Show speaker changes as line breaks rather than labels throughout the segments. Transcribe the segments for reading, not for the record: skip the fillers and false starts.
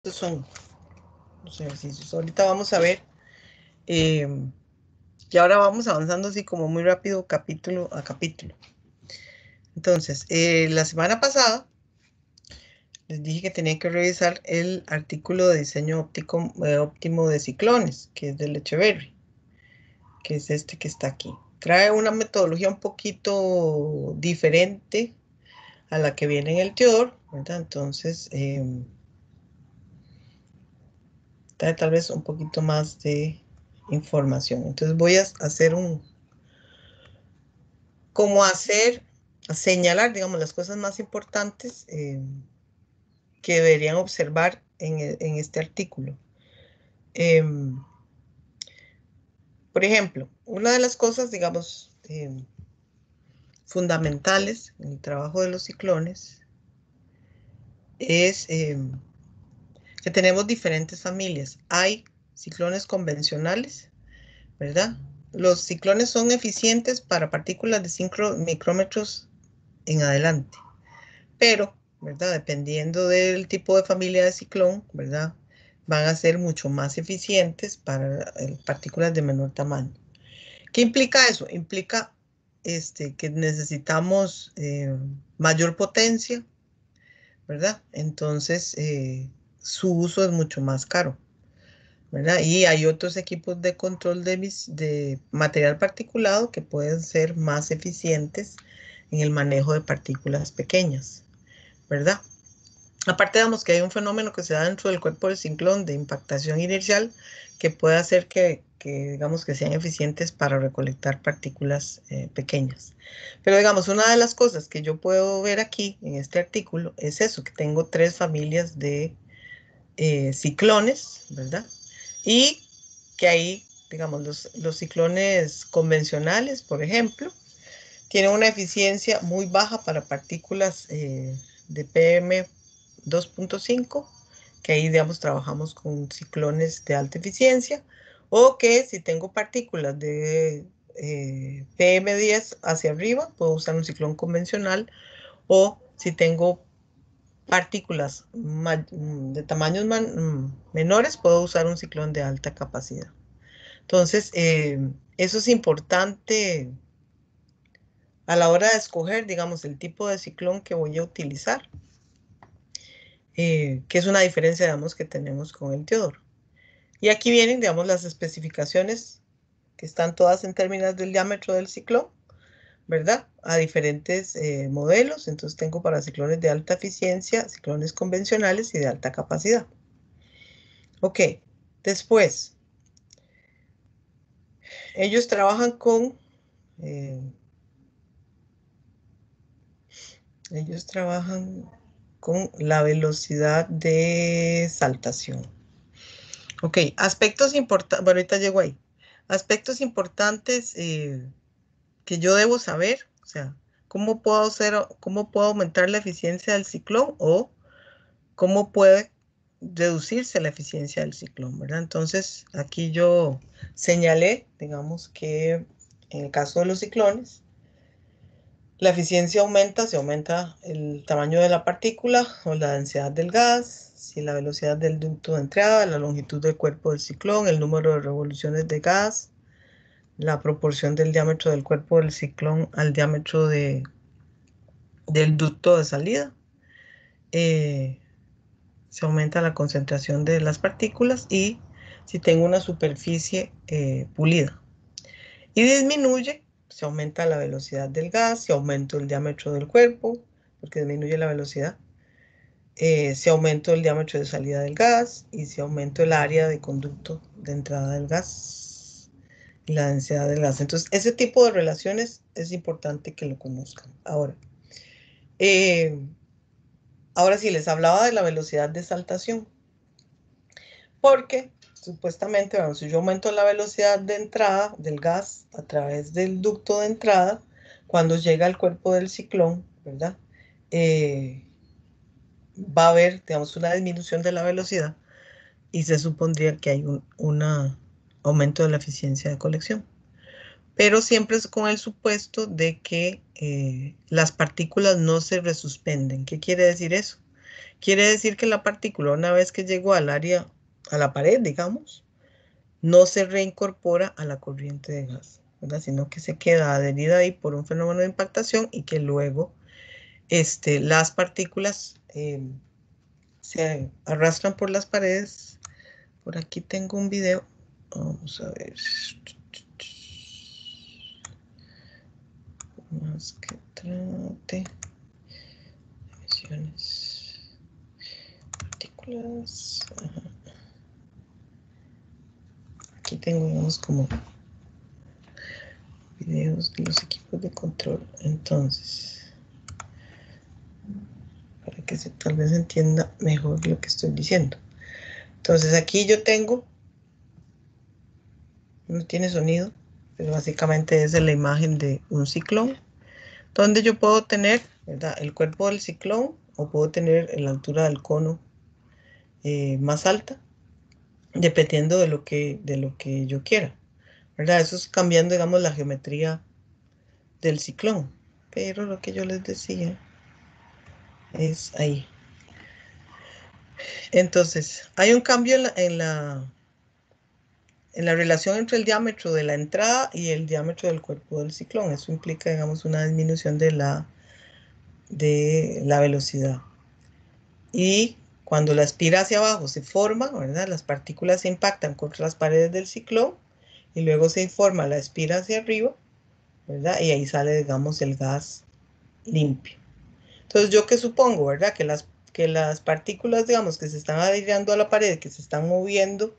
Estos son los ejercicios. Ahorita vamos a ver, y ahora vamos avanzando así como muy rápido, capítulo a capítulo. Entonces, la semana pasada les dije que tenía que revisar el artículo de diseño óptimo de ciclones, que es del Echeverry, que es este que está aquí. Trae una metodología un poquito diferente a la que viene en el Theodore, ¿verdad? Entonces, trae tal vez un poquito más de información. Entonces voy a hacer señalar, digamos, las cosas más importantes que deberían observar en este artículo. Por ejemplo, una de las cosas, digamos, fundamentales en el trabajo de los ciclones es que tenemos diferentes familias. Hay ciclones convencionales, ¿verdad? Los ciclones son eficientes para partículas de 5 micrómetros en adelante, pero, ¿verdad? Dependiendo del tipo de familia de ciclón, ¿verdad? Van a ser mucho más eficientes para partículas de menor tamaño. ¿Qué implica eso? Implica que necesitamos mayor potencia, ¿verdad? Entonces, su uso es mucho más caro, ¿verdad? Y hay otros equipos de control de material particulado que pueden ser más eficientes en el manejo de partículas pequeñas, ¿verdad? Aparte, digamos que hay un fenómeno que se da dentro del cuerpo del ciclón de impactación inercial que puede hacer digamos, que sean eficientes para recolectar partículas pequeñas. Pero, digamos, una de las cosas que yo puedo ver aquí en este artículo es eso, que tengo 3 familias de ciclones, ¿verdad? Y que ahí, digamos, los ciclones convencionales, por ejemplo, tienen una eficiencia muy baja para partículas de PM 2.5, que ahí, digamos, trabajamos con ciclones de alta eficiencia, o que si tengo partículas de PM10 hacia arriba, puedo usar un ciclón convencional, o si tengo partículas de tamaños menores, puedo usar un ciclón de alta capacidad. Entonces, eso es importante a la hora de escoger, digamos, el tipo de ciclón que voy a utilizar, que es una diferencia, digamos, que tenemos con el Theodore. Y aquí vienen, digamos, las especificaciones que están todas en términos del diámetro del ciclón, ¿verdad? A diferentes modelos. Entonces tengo para ciclones de alta eficiencia, ciclones convencionales y de alta capacidad. Ok, después, ellos trabajan con... la velocidad de saltación. Ok, aspectos importantes, bueno, ahorita llego ahí. Aspectos importantes que yo debo saber, o sea, cómo puedo aumentar la eficiencia del ciclón o cómo puede reducirse la eficiencia del ciclón, ¿verdad? Entonces, aquí yo señalé, digamos que en el caso de los ciclones, la eficiencia aumenta si aumenta el tamaño de la partícula o la densidad del gas, si la velocidad del ducto de entrada, la longitud del cuerpo del ciclón, el número de revoluciones de gas, la proporción del diámetro del cuerpo del ciclón al diámetro del ducto de salida. Se aumenta la concentración de las partículas y si tengo una superficie pulida. Y disminuye, se aumenta la velocidad del gas, si aumento el diámetro del cuerpo, porque disminuye la velocidad, si aumento el diámetro de salida del gas y si aumento el área de conducto de entrada del gas y la densidad del gas. Entonces, ese tipo de relaciones es importante que lo conozcan. Ahora sí, les hablaba de la velocidad de saltación, porque supuestamente, bueno, si yo aumento la velocidad de entrada del gas a través del ducto de entrada, cuando llega al cuerpo del ciclón, ¿verdad? Va a haber, digamos, una disminución de la velocidad y se supondría que hay un aumento de la eficiencia de colección. Pero siempre es con el supuesto de que las partículas no se resuspenden. ¿Qué quiere decir eso? Quiere decir que la partícula, una vez que llegó al área, a la pared, digamos, no se reincorpora a la corriente de gas, ¿verdad? Sino que se queda adherida ahí por un fenómeno de impactación y que luego las partículas se arrastran por las paredes. Por aquí tengo un video. Vamos a ver. Más que trate. Emisiones. Partículas. Ajá. Aquí tengo unos como videos de los equipos de control. Entonces, para que tal vez entienda mejor lo que estoy diciendo. Entonces aquí yo tengo, no tiene sonido, pero básicamente es la imagen de un ciclón, donde yo puedo tener, ¿verdad?, el cuerpo del ciclón, o puedo tener la altura del cono más alta, dependiendo de lo que yo quiera, ¿verdad? Eso es cambiando, digamos, la geometría del ciclón. Pero lo que yo les decía es ahí. Entonces, hay un cambio en la relación entre el diámetro de la entrada y el diámetro del cuerpo del ciclón. Eso implica, digamos, una disminución de la velocidad. Y cuando la espira hacia abajo se forma, ¿verdad? Las partículas se impactan contra las paredes del ciclón y luego se forma la espira hacia arriba, ¿verdad? Y ahí sale, digamos, el gas limpio. Entonces, ¿yo qué supongo, verdad? Que las partículas, digamos, que se están adhiriendo a la pared, que se están moviendo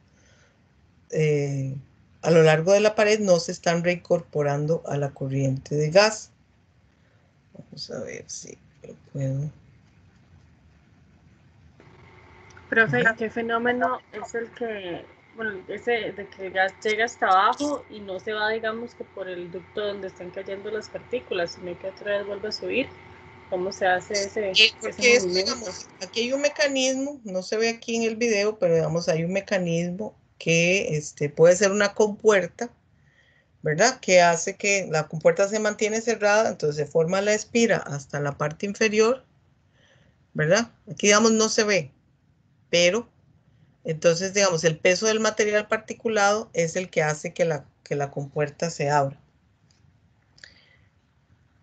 a lo largo de la pared, no se están reincorporando a la corriente de gas. Vamos a ver si lo puedo.
Profe, ¿qué fenómeno es el que, bueno, ese de que el gas llega hasta abajo y no se va, digamos, que por el ducto donde están cayendo las partículas, sino que otra vez vuelve a subir? ¿Cómo se hace ese
Porque esto,
movimiento?
digamos, aquí hay un mecanismo, no se ve aquí en el video, pero digamos, hay un mecanismo que puede ser una compuerta, ¿verdad? Que hace que la compuerta se mantiene cerrada, entonces se forma la espira hasta la parte inferior, ¿verdad? Aquí, digamos, no se ve, pero entonces, digamos, el peso del material particulado es el que hace que la compuerta se abra.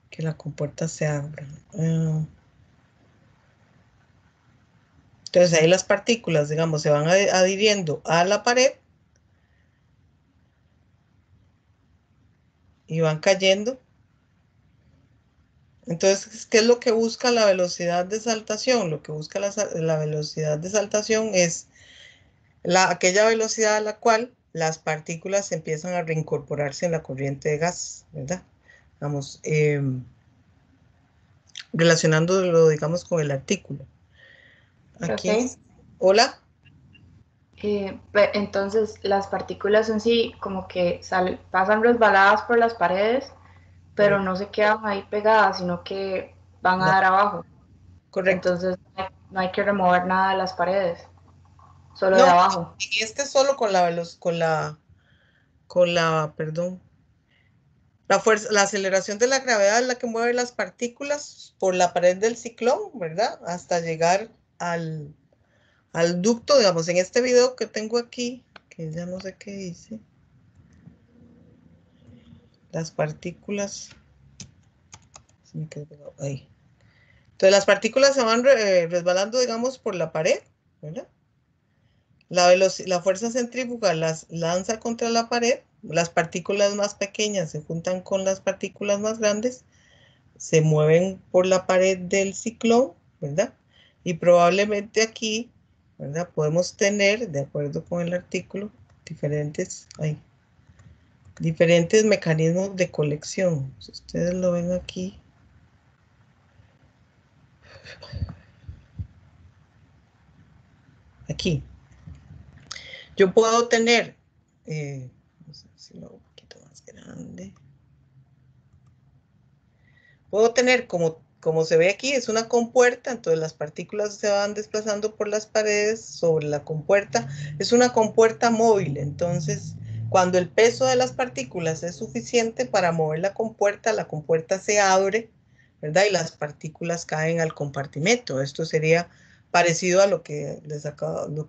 Que la compuerta se abra. Entonces ahí las partículas, digamos, se van adhiriendo a la pared y van cayendo. Entonces, ¿qué es lo que busca la velocidad de saltación? Lo que busca la velocidad de saltación es aquella velocidad a la cual las partículas empiezan a reincorporarse en la corriente de gas, ¿verdad? Vamos, relacionándolo, digamos, con el artículo. Aquí,
Profe,
hola.
entonces las partículas en sí como que pasan resbaladas por las paredes, pero
Correcto.
no se quedan ahí pegadas, sino que van a
No,
dar abajo.
correcto.
Entonces no hay que remover nada de las paredes, solo de
No,
abajo.
en solo con la velocidad, perdón, la fuerza, la aceleración de la gravedad es la que mueve las partículas por la pared del ciclón, ¿verdad? Hasta llegar al ducto, digamos, en este video que tengo aquí, que ya no sé qué dice, las partículas, se me quedó pegado ahí. Entonces las partículas se van resbalando, digamos, por la pared, ¿verdad? La fuerza centrífuga las lanza contra la pared, las partículas más pequeñas se juntan con las partículas más grandes, se mueven por la pared del ciclón, ¿verdad? Y probablemente aquí, ¿verdad? Podemos tener, de acuerdo con el artículo, diferentes mecanismos de colección. Si ustedes lo ven aquí. Aquí. Yo puedo tener, no sé si lo hago un poquito más grande. Puedo tener, como se ve aquí, es una compuerta, entonces las partículas se van desplazando por las paredes sobre la compuerta. Es una compuerta móvil, entonces cuando el peso de las partículas es suficiente para mover la compuerta se abre, ¿verdad? Y las partículas caen al compartimento. Esto sería parecido a lo que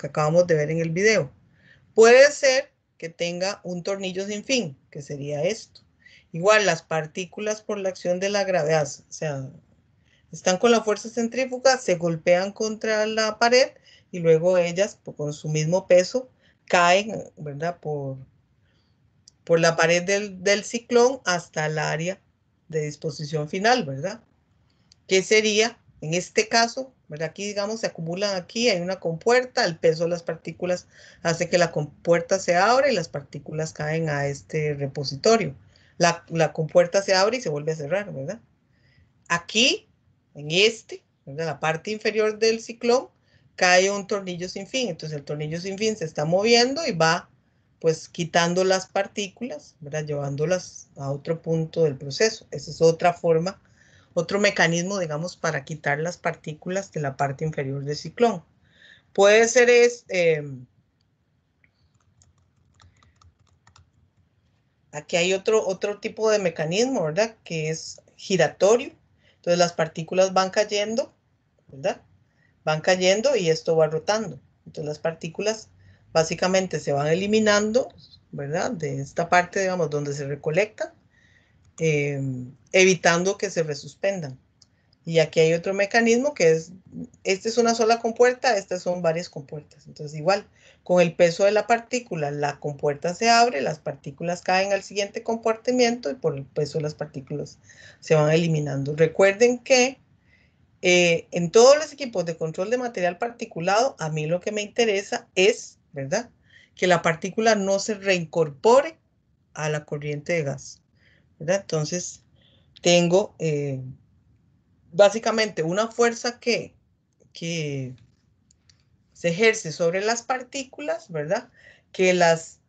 acabamos de ver en el video. Puede ser que tenga un tornillo sin fin, que sería esto. Igual las partículas por la acción de la gravedad, o sea, están con la fuerza centrífuga, se golpean contra la pared y luego ellas, con su mismo peso, caen, ¿verdad? Por la pared del ciclón hasta el área de disposición final, ¿verdad? ¿Qué sería? En este caso, ¿verdad? Aquí, digamos, se acumulan aquí, hay una compuerta, el peso de las partículas hace que la compuerta se abra y las partículas caen a este repositorio. La compuerta se abre y se vuelve a cerrar, ¿verdad? Aquí, en ¿verdad? La parte inferior del ciclón, cae un tornillo sin fin. Entonces el tornillo sin fin se está moviendo y va, pues, quitando las partículas, ¿verdad? Llevándolas a otro punto del proceso. Esa es otra forma, otro mecanismo, digamos, para quitar las partículas de la parte inferior del ciclón. Puede ser aquí hay otro tipo de mecanismo, ¿verdad? Que es giratorio. Entonces las partículas van cayendo, ¿verdad? Van cayendo y esto va rotando. Entonces las partículas básicamente se van eliminando, ¿verdad? De esta parte, digamos, donde se recolectan, evitando que se resuspendan. Y aquí hay otro mecanismo que es, esta es una sola compuerta, estas son varias compuertas. Entonces igual, con el peso de la partícula, la compuerta se abre, las partículas caen al siguiente compartimiento y por el peso de las partículas se van eliminando. Recuerden que en todos los equipos de control de material particulado, a mí lo que me interesa es, ¿verdad? Que la partícula no se reincorpore a la corriente de gas, ¿verdad? Entonces, tengo básicamente una fuerza que se ejerce sobre las partículas, ¿verdad? Que las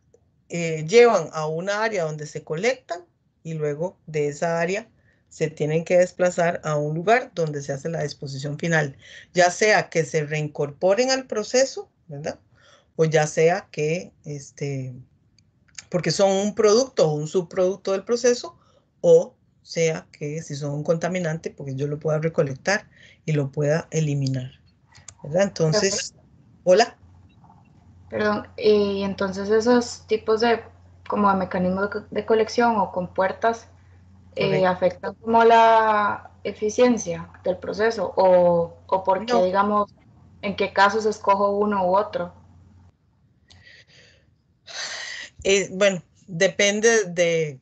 llevan a una área donde se colectan y luego de esa área se tienen que desplazar a un lugar donde se hace la disposición final, ya sea que se reincorporen al proceso, ¿verdad? O ya sea que, porque son un producto o un subproducto del proceso, o sea que si son un contaminante, porque yo lo pueda recolectar y lo pueda eliminar, ¿verdad? Entonces, hola.
Perdón, y entonces esos tipos de como de mecanismos de colección o compuertas
Correcto.
afectan como la eficiencia del proceso o porque
No,
digamos en qué casos escojo uno u otro.
bueno, depende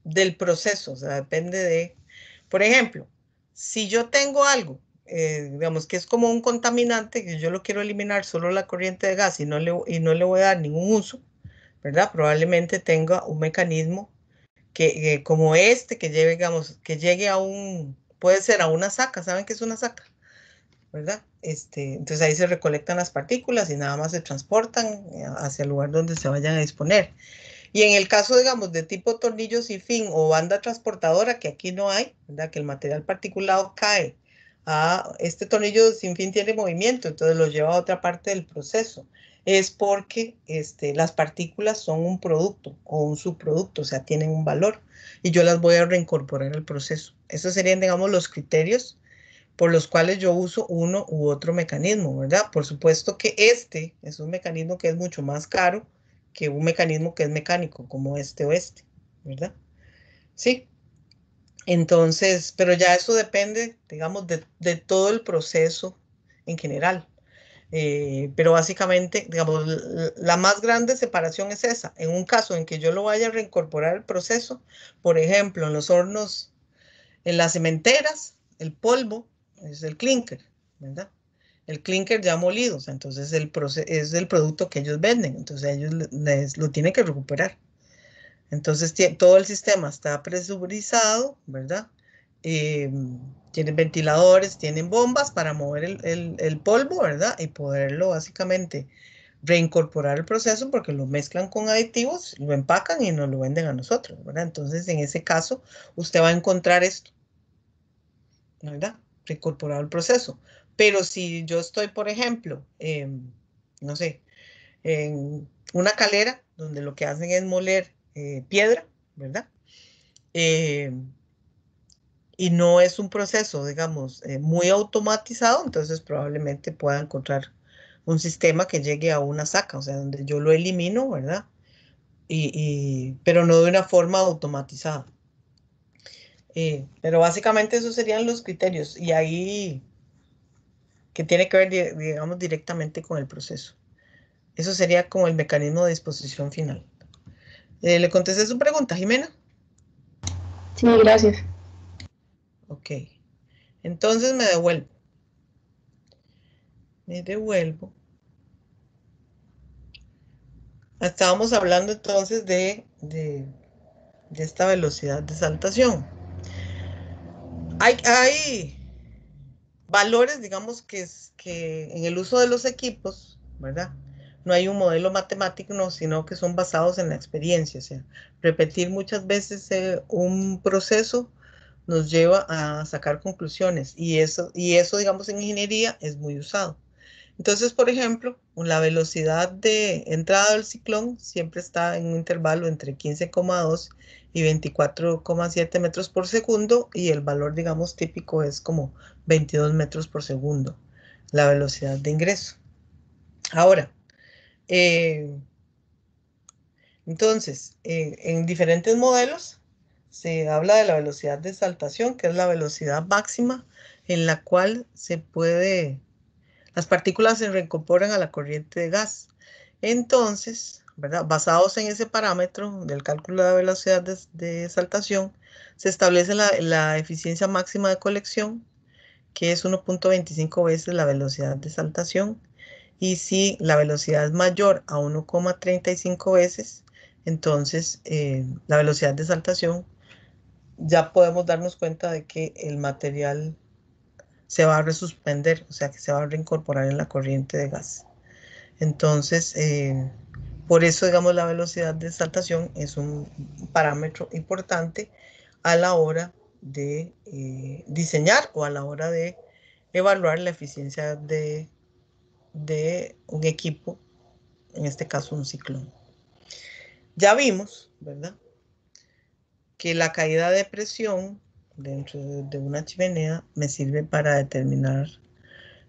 del proceso, o sea, depende de, por ejemplo, si yo tengo algo, digamos que es como un contaminante, que yo lo quiero eliminar solo la corriente de gas y no le voy a dar ningún uso, ¿verdad? Probablemente tenga un mecanismo como que lleve, digamos, que llegue a puede ser a una saca, ¿saben qué es una saca? ¿Verdad? Entonces ahí se recolectan las partículas y nada más se transportan hacia el lugar donde se vayan a disponer. Y en el caso, digamos, de tipo tornillo sin fin o banda transportadora, que aquí no hay, ¿verdad? Que el material particulado cae este tornillo sin fin tiene movimiento, entonces lo lleva a otra parte del proceso. Es porque las partículas son un producto o un subproducto, o sea, tienen un valor y yo las voy a reincorporar al proceso. Esos serían, digamos, los criterios por los cuales yo uso uno u otro mecanismo, ¿verdad? Por supuesto que este es un mecanismo que es mucho más caro que un mecanismo que es mecánico, como este o este, ¿verdad? Sí. Entonces, pero ya eso depende, digamos, de todo el proceso en general. Pero básicamente, digamos, la más grande separación es esa. En un caso en que yo lo vaya a reincorporar al proceso, por ejemplo, en los hornos, en las cementeras, el polvo es el clinker, ¿verdad? El clinker ya molido, o sea, entonces es el producto que ellos venden, entonces ellos lo tienen que recuperar. Entonces todo el sistema está presurizado, ¿verdad? Eh, Tienen ventiladores, tienen bombas para mover el polvo, ¿verdad? Y poderlo básicamente reincorporar al proceso porque lo mezclan con aditivos, lo empacan y nos lo venden a nosotros, ¿verdad? Entonces, en ese caso, usted va a encontrar esto, ¿verdad? Reincorporado al proceso. Pero si yo estoy, por ejemplo, no sé, en una calera donde lo que hacen es moler piedra, ¿verdad? Eh, y no es un proceso, digamos, muy automatizado, entonces probablemente pueda encontrar un sistema que llegue a una saca, o sea, donde yo lo elimino, ¿verdad? Pero no de una forma automatizada. Pero básicamente esos serían los criterios y ahí que tiene que ver, digamos, directamente con el proceso. Eso sería como el mecanismo de disposición final. ¿Le contesté su pregunta, Jimena?
Sí, gracias.
Ok. Entonces me devuelvo. Me devuelvo. Estábamos hablando entonces de esta velocidad de saltación. Hay valores, digamos, que en el uso de los equipos, ¿verdad? No hay un modelo matemático, no, sino que son basados en la experiencia. O sea, repetir muchas veces un proceso nos lleva a sacar conclusiones y eso, digamos, en ingeniería es muy usado. Entonces, por ejemplo, la velocidad de entrada del ciclón siempre está en un intervalo entre 15,2 y 24,7 metros por segundo y el valor, digamos, típico es como 22 metros por segundo, la velocidad de ingreso. Ahora, eh, entonces, en diferentes modelos se habla de la velocidad de saltación, que es la velocidad máxima en la cual las partículas se reincorporan a la corriente de gas. Entonces, ¿verdad? Basados en ese parámetro del cálculo de la velocidad de saltación, se establece la eficiencia máxima de colección, que es 1,25 veces la velocidad de saltación. Y si la velocidad es mayor a 1,35 veces, entonces la velocidad de saltación ya podemos darnos cuenta de que el material se va a resuspender, o sea que se va a reincorporar en la corriente de gas. Entonces, por eso, digamos, la velocidad de saltación es un parámetro importante a la hora de diseñar o a la hora de evaluar la eficiencia de un equipo, en este caso un ciclón. Ya vimos, ¿verdad?, que la caída de presión dentro de una chimenea me sirve para determinar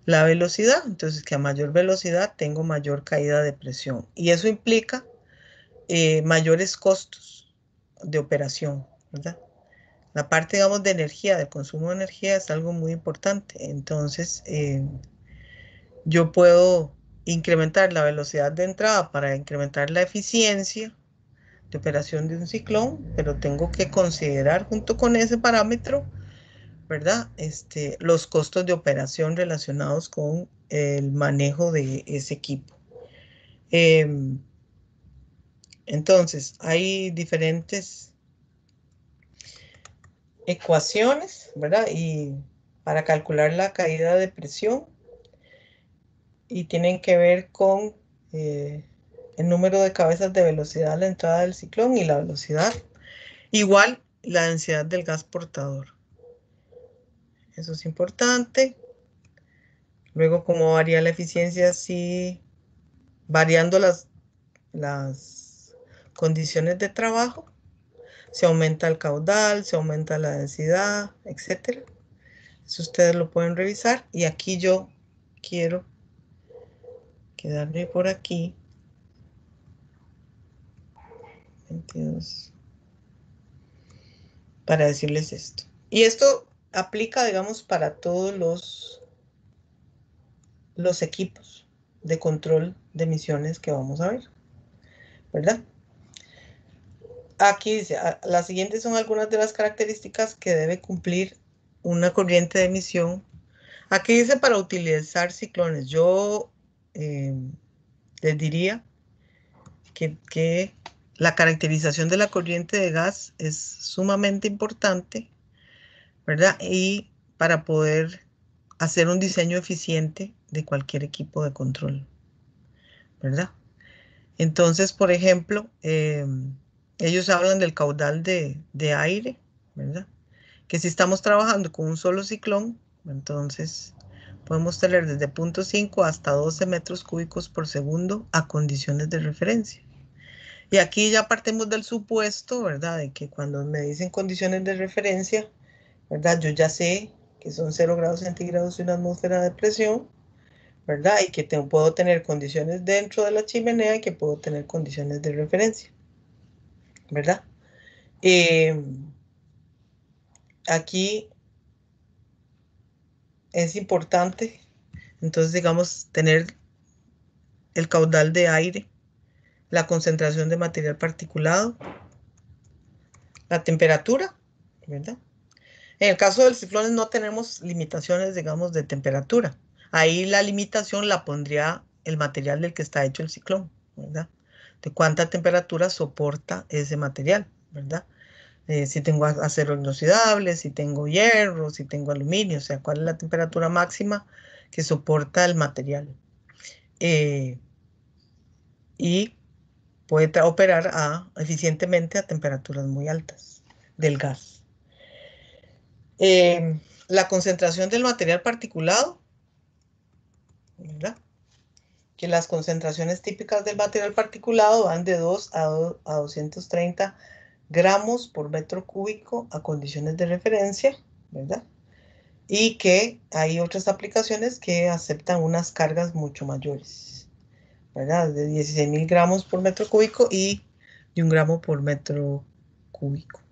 la velocidad. Entonces, que a mayor velocidad tengo mayor caída de presión. Y eso implica mayores costos de operación, ¿verdad? La parte, digamos, de energía, del consumo de energía es algo muy importante. Entonces, yo puedo incrementar la velocidad de entrada para incrementar la eficiencia de operación de un ciclón, pero tengo que considerar junto con ese parámetro, ¿verdad? Los costos de operación relacionados con el manejo de ese equipo. Entonces, hay diferentes ecuaciones, ¿verdad? Y para calcular la caída de presión y tienen que ver con el número de cabezas de velocidad a la entrada del ciclón y la velocidad, igual la densidad del gas portador. Eso es importante. Luego, ¿cómo varía la eficiencia? Sí, variando las condiciones de trabajo. Se aumenta el caudal, se aumenta la densidad, etcétera. Eso ustedes lo pueden revisar. Y aquí yo quiero quedarme por aquí. 22. Para decirles esto. Y esto aplica, digamos, para todos los equipos de control de emisiones que vamos a ver, ¿verdad? Aquí dice, las siguientes son algunas de las características que debe cumplir una corriente de emisión. Aquí dice para utilizar ciclones. Yo les diría que la caracterización de la corriente de gas es sumamente importante, ¿verdad? Y para poder hacer un diseño eficiente de cualquier equipo de control, ¿verdad? Entonces, por ejemplo, ellos hablan del caudal de aire, ¿verdad? Que si estamos trabajando con un solo ciclón, entonces podemos tener desde 0,5 hasta 12 metros cúbicos por segundo a condiciones de referencia. Y aquí ya partimos del supuesto, ¿verdad? De que cuando me dicen condiciones de referencia, ¿verdad? Yo ya sé que son 0 grados centígrados y una atmósfera de presión, ¿verdad? Y que puedo tener condiciones dentro de la chimenea y que puedo tener condiciones de referencia, ¿verdad? Aquí es importante, entonces, digamos, tener el caudal de aire, la concentración de material particulado, la temperatura, ¿verdad? En el caso del ciclón no tenemos limitaciones, digamos, de temperatura. Ahí la limitación la pondría el material del que está hecho el ciclón, ¿verdad? De cuánta temperatura soporta ese material, ¿verdad? Si tengo acero inoxidable, si tengo hierro, si tengo aluminio, o sea, cuál es la temperatura máxima que soporta el material. Y puede operar eficientemente a temperaturas muy altas del gas. La concentración del material particulado, ¿verdad? Que las concentraciones típicas del material particulado van de 2 a 230 gramos por metro cúbico a condiciones de referencia, ¿verdad? Y que hay otras aplicaciones que aceptan unas cargas mucho mayores, ¿verdad? De 16.000 gramos por metro cúbico y de 1 gramo por metro cúbico.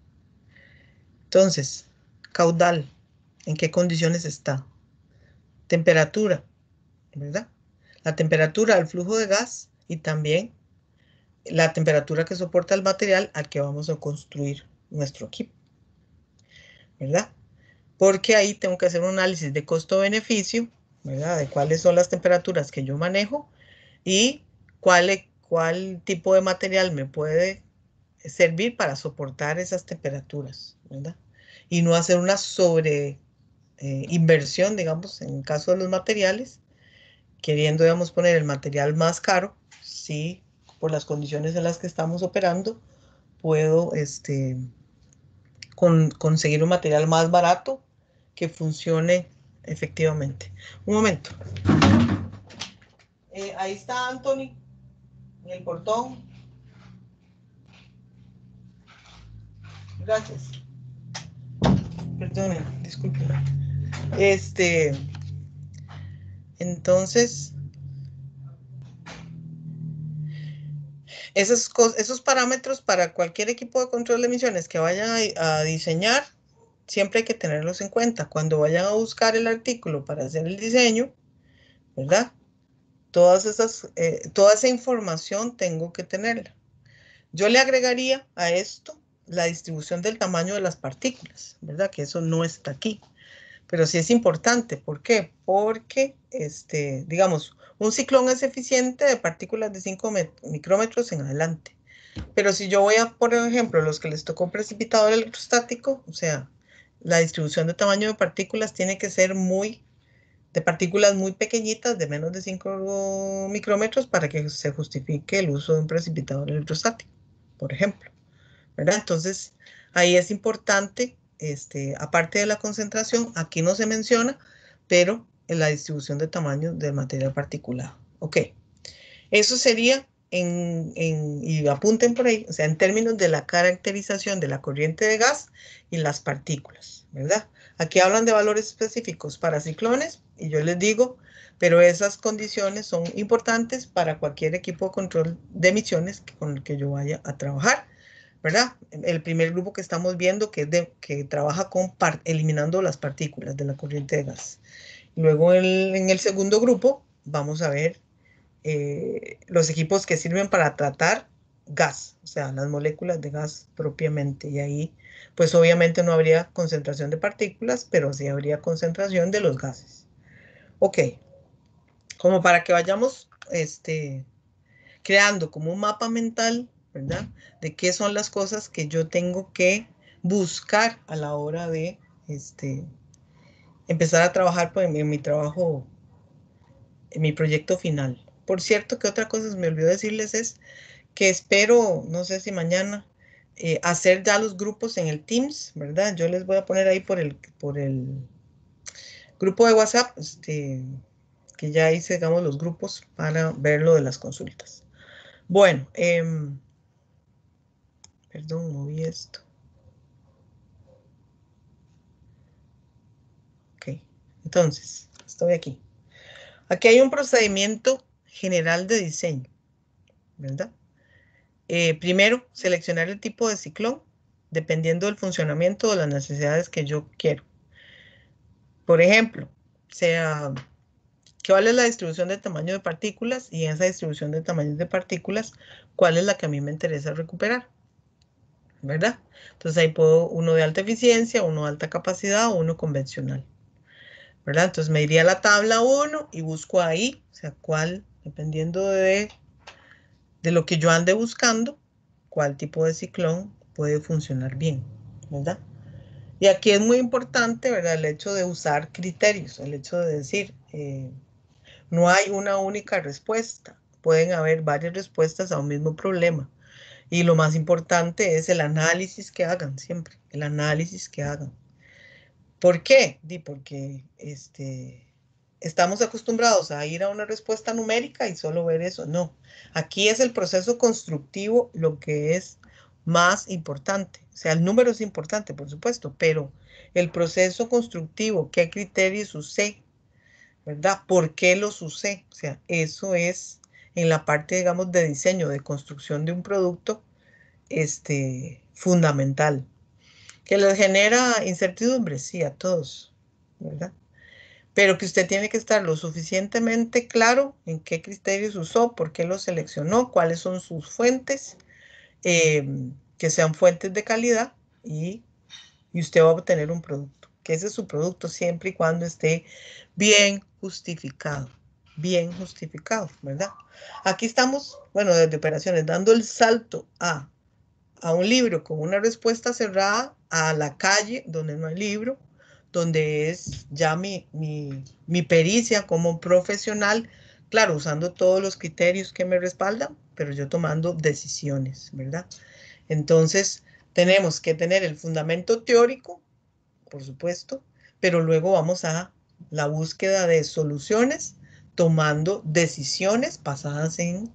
Entonces, caudal, ¿en qué condiciones está? Temperatura, ¿verdad? La temperatura del flujo de gas y también la temperatura que soporta el material al que vamos a construir nuestro equipo, ¿verdad? Porque ahí tengo que hacer un análisis de costo-beneficio, ¿verdad? De cuáles son las temperaturas que yo manejo y cuál tipo de material me puede servir para soportar esas temperaturas, ¿verdad? Y no hacer una sobre inversión, digamos, en el caso de los materiales, queriendo, digamos, poner el material más caro, si por las condiciones en las que estamos operando, puedo conseguir un material más barato que funcione efectivamente. Un momento. Ahí está Anthony, en el portón. Gracias. Perdone, disculpen. Entonces, esos parámetros para cualquier equipo de control de emisiones que vayan a diseñar, siempre hay que tenerlos en cuenta. Cuando vayan a buscar el artículo para hacer el diseño, ¿verdad? Toda esa información tengo que tenerla. Yo le agregaría a esto la distribución del tamaño de las partículas, ¿verdad? Que eso no está aquí. Pero sí es importante. ¿Por qué? Porque, digamos, un ciclón es eficiente de partículas de 5 micrómetros en adelante. Pero si yo voy a, por ejemplo, los que les tocó precipitador electrostático, o sea, la distribución de tamaño de partículas tiene que ser de partículas muy pequeñitas, de menos de 5 micrómetros, para que se justifique el uso de un precipitador electrostático, por ejemplo, ¿verdad? Entonces, ahí es importante, aparte de la concentración, aquí no se menciona, pero en la distribución de tamaño del material particulado. Ok, eso sería, y apunten por ahí, o sea, en términos de la caracterización de la corriente de gas y las partículas, ¿verdad? Aquí hablan de valores específicos para ciclones, y yo les digo, pero esas condiciones son importantes para cualquier equipo de control de emisiones con el que yo vaya a trabajar, ¿verdad? El primer grupo que estamos viendo que trabaja eliminando las partículas de la corriente de gas. Luego en el segundo grupo vamos a ver los equipos que sirven para tratar gas, o sea, las moléculas de gas propiamente. Y ahí, pues obviamente no habría concentración de partículas, pero sí habría concentración de los gases. Ok, como para que vayamos creando como un mapa mental, ¿verdad? De qué son las cosas que yo tengo que buscar a la hora de empezar a trabajar pues, en mi trabajo, en mi proyecto final. Por cierto, que otra cosa me olvidó decirles es que espero, no sé si mañana, hacer ya los grupos en el Teams, ¿verdad? Yo les voy a poner ahí por el grupo de WhatsApp, que ya hice, digamos, los grupos para ver lo de las consultas. Bueno, perdón, moví esto. Entonces, estoy aquí. Aquí hay un procedimiento general de diseño, ¿verdad? Primero, seleccionar el tipo de ciclón, dependiendo del funcionamiento o las necesidades que yo quiero. Por ejemplo, ¿cuál es la distribución de tamaño de partículas? Y en esa distribución de tamaños de partículas, ¿cuál es la que a mí me interesa recuperar? ¿Verdad? Entonces ahí puedo uno de alta eficiencia, uno de alta capacidad o uno convencional. ¿Verdad? Entonces me iría a la tabla 1 y busco ahí, o sea, cuál, dependiendo de lo que yo ande buscando, cuál tipo de ciclón puede funcionar bien, ¿verdad? Y aquí es muy importante, ¿verdad? El hecho de usar criterios, el hecho de decir, no hay una única respuesta, pueden haber varias respuestas a un mismo problema. Y lo más importante es el análisis que hagan siempre, el análisis que hagan. ¿Por qué? Porque estamos acostumbrados a ir a una respuesta numérica y solo ver eso. No, aquí es el proceso constructivo lo que es más importante. O sea, el número es importante, por supuesto, pero el proceso constructivo, qué criterios usé, ¿verdad? ¿Por qué los usé? O sea, eso es en la parte, digamos, de diseño, de construcción de un producto, fundamental. ¿Que les genera incertidumbre? Sí, a todos, ¿verdad? Pero que usted tiene que estar lo suficientemente claro en qué criterios usó, por qué los seleccionó, cuáles son sus fuentes, que sean fuentes de calidad y usted va a obtener un producto. Que ese es su producto siempre y cuando esté bien justificado, ¿verdad? Aquí estamos, bueno, desde operaciones, dando el salto a un libro con una respuesta cerrada, a la calle donde no hay libro, donde es ya mi pericia como profesional, claro, usando todos los criterios que me respaldan, pero yo tomando decisiones, ¿verdad? Entonces, tenemos que tener el fundamento teórico, por supuesto, pero luego vamos a la búsqueda de soluciones, tomando decisiones basadas en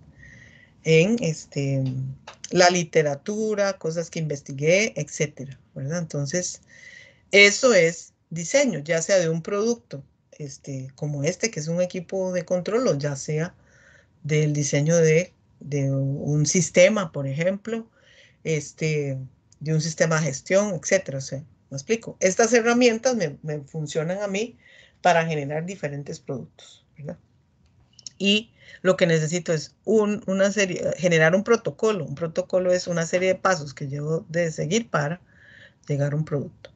la literatura, cosas que investigué, etcétera, ¿verdad? Entonces, eso es diseño, ya sea de un producto como que es un equipo de control, o ya sea del diseño de un sistema, por ejemplo, de un sistema de gestión, etcétera. O sea, ¿me explico? Estas herramientas me funcionan a mí para generar diferentes productos, ¿verdad? Y lo que necesito es generar un protocolo. Un protocolo es una serie de pasos que yo de seguir para llegar a un producto.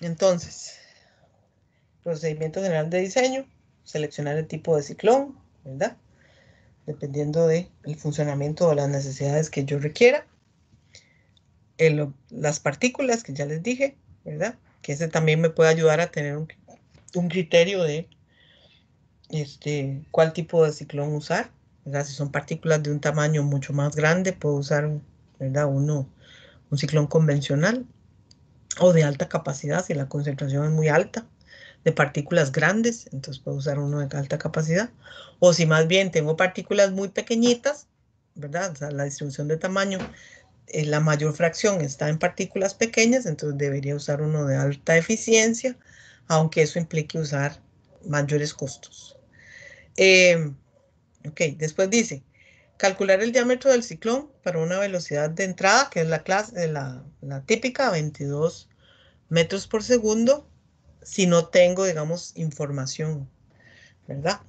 Entonces, procedimiento general de diseño, seleccionar el tipo de ciclón, ¿verdad? Dependiendo del funcionamiento o las necesidades que yo requiera. Las partículas que ya les dije, ¿verdad? Que ese también me puede ayudar a tener un criterio de cuál tipo de ciclón usar, ¿verdad? Si son partículas de un tamaño mucho más grande, puedo usar, ¿verdad? Un ciclón convencional, o de alta capacidad, si la concentración es muy alta, de partículas grandes, entonces puedo usar uno de alta capacidad. O si más bien tengo partículas muy pequeñitas, ¿verdad? O sea, la distribución de tamaño, la mayor fracción está en partículas pequeñas, entonces debería usar uno de alta eficiencia, aunque eso implique usar mayores costos. Ok, después dice, calcular el diámetro del ciclón para una velocidad de entrada, que es la típica, 22 metros por segundo, si no tengo, digamos, información, ¿verdad?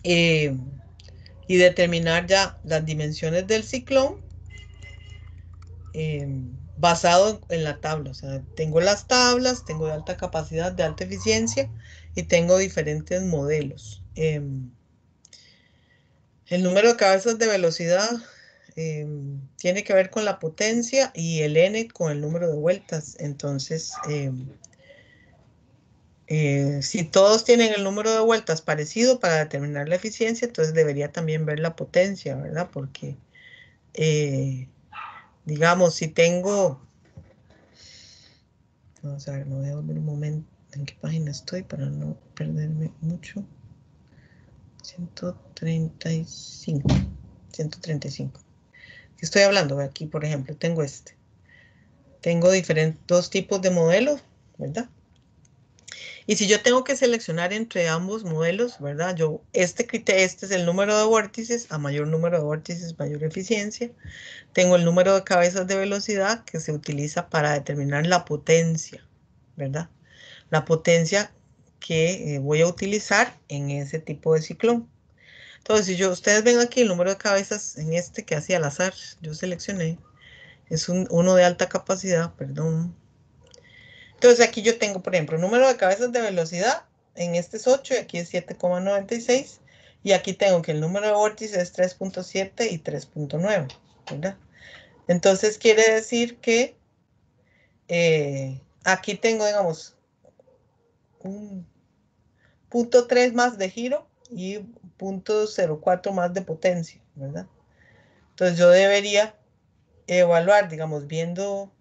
Y determinar ya las dimensiones del ciclón basado en la tabla. O sea, tengo las tablas, tengo de alta capacidad, de alta eficiencia y tengo diferentes modelos. El número de cabezas de velocidad tiene que ver con la potencia y el n con el número de vueltas. Entonces, si todos tienen el número de vueltas parecido para determinar la eficiencia, entonces debería también ver la potencia, ¿verdad? Porque, digamos, si tengo... Vamos a ver, me voy a volver un momento en qué página estoy para no perderme mucho. 135. 135. ¿Qué estoy hablando? Aquí, por ejemplo, tengo Tengo dos tipos de modelos, ¿verdad? Y si yo tengo que seleccionar entre ambos modelos, ¿verdad? Este es el número de vórtices, a mayor número de vórtices, mayor eficiencia. Tengo el número de cabezas de velocidad que se utiliza para determinar la potencia, ¿verdad? La potencia que voy a utilizar en ese tipo de ciclón. Entonces, si ustedes ven aquí el número de cabezas en este que hacía al azar, yo seleccioné, es uno de alta capacidad, perdón. Entonces aquí yo tengo, por ejemplo, el número de cabezas de velocidad, en este es 8 y aquí es 7,96. Y aquí tengo que el número de vórtices es 3.7 y 3.9, ¿verdad? Entonces quiere decir que aquí tengo, digamos, un 0.3 más de giro y 0.04 más de potencia, ¿verdad? Entonces yo debería evaluar, digamos, viendo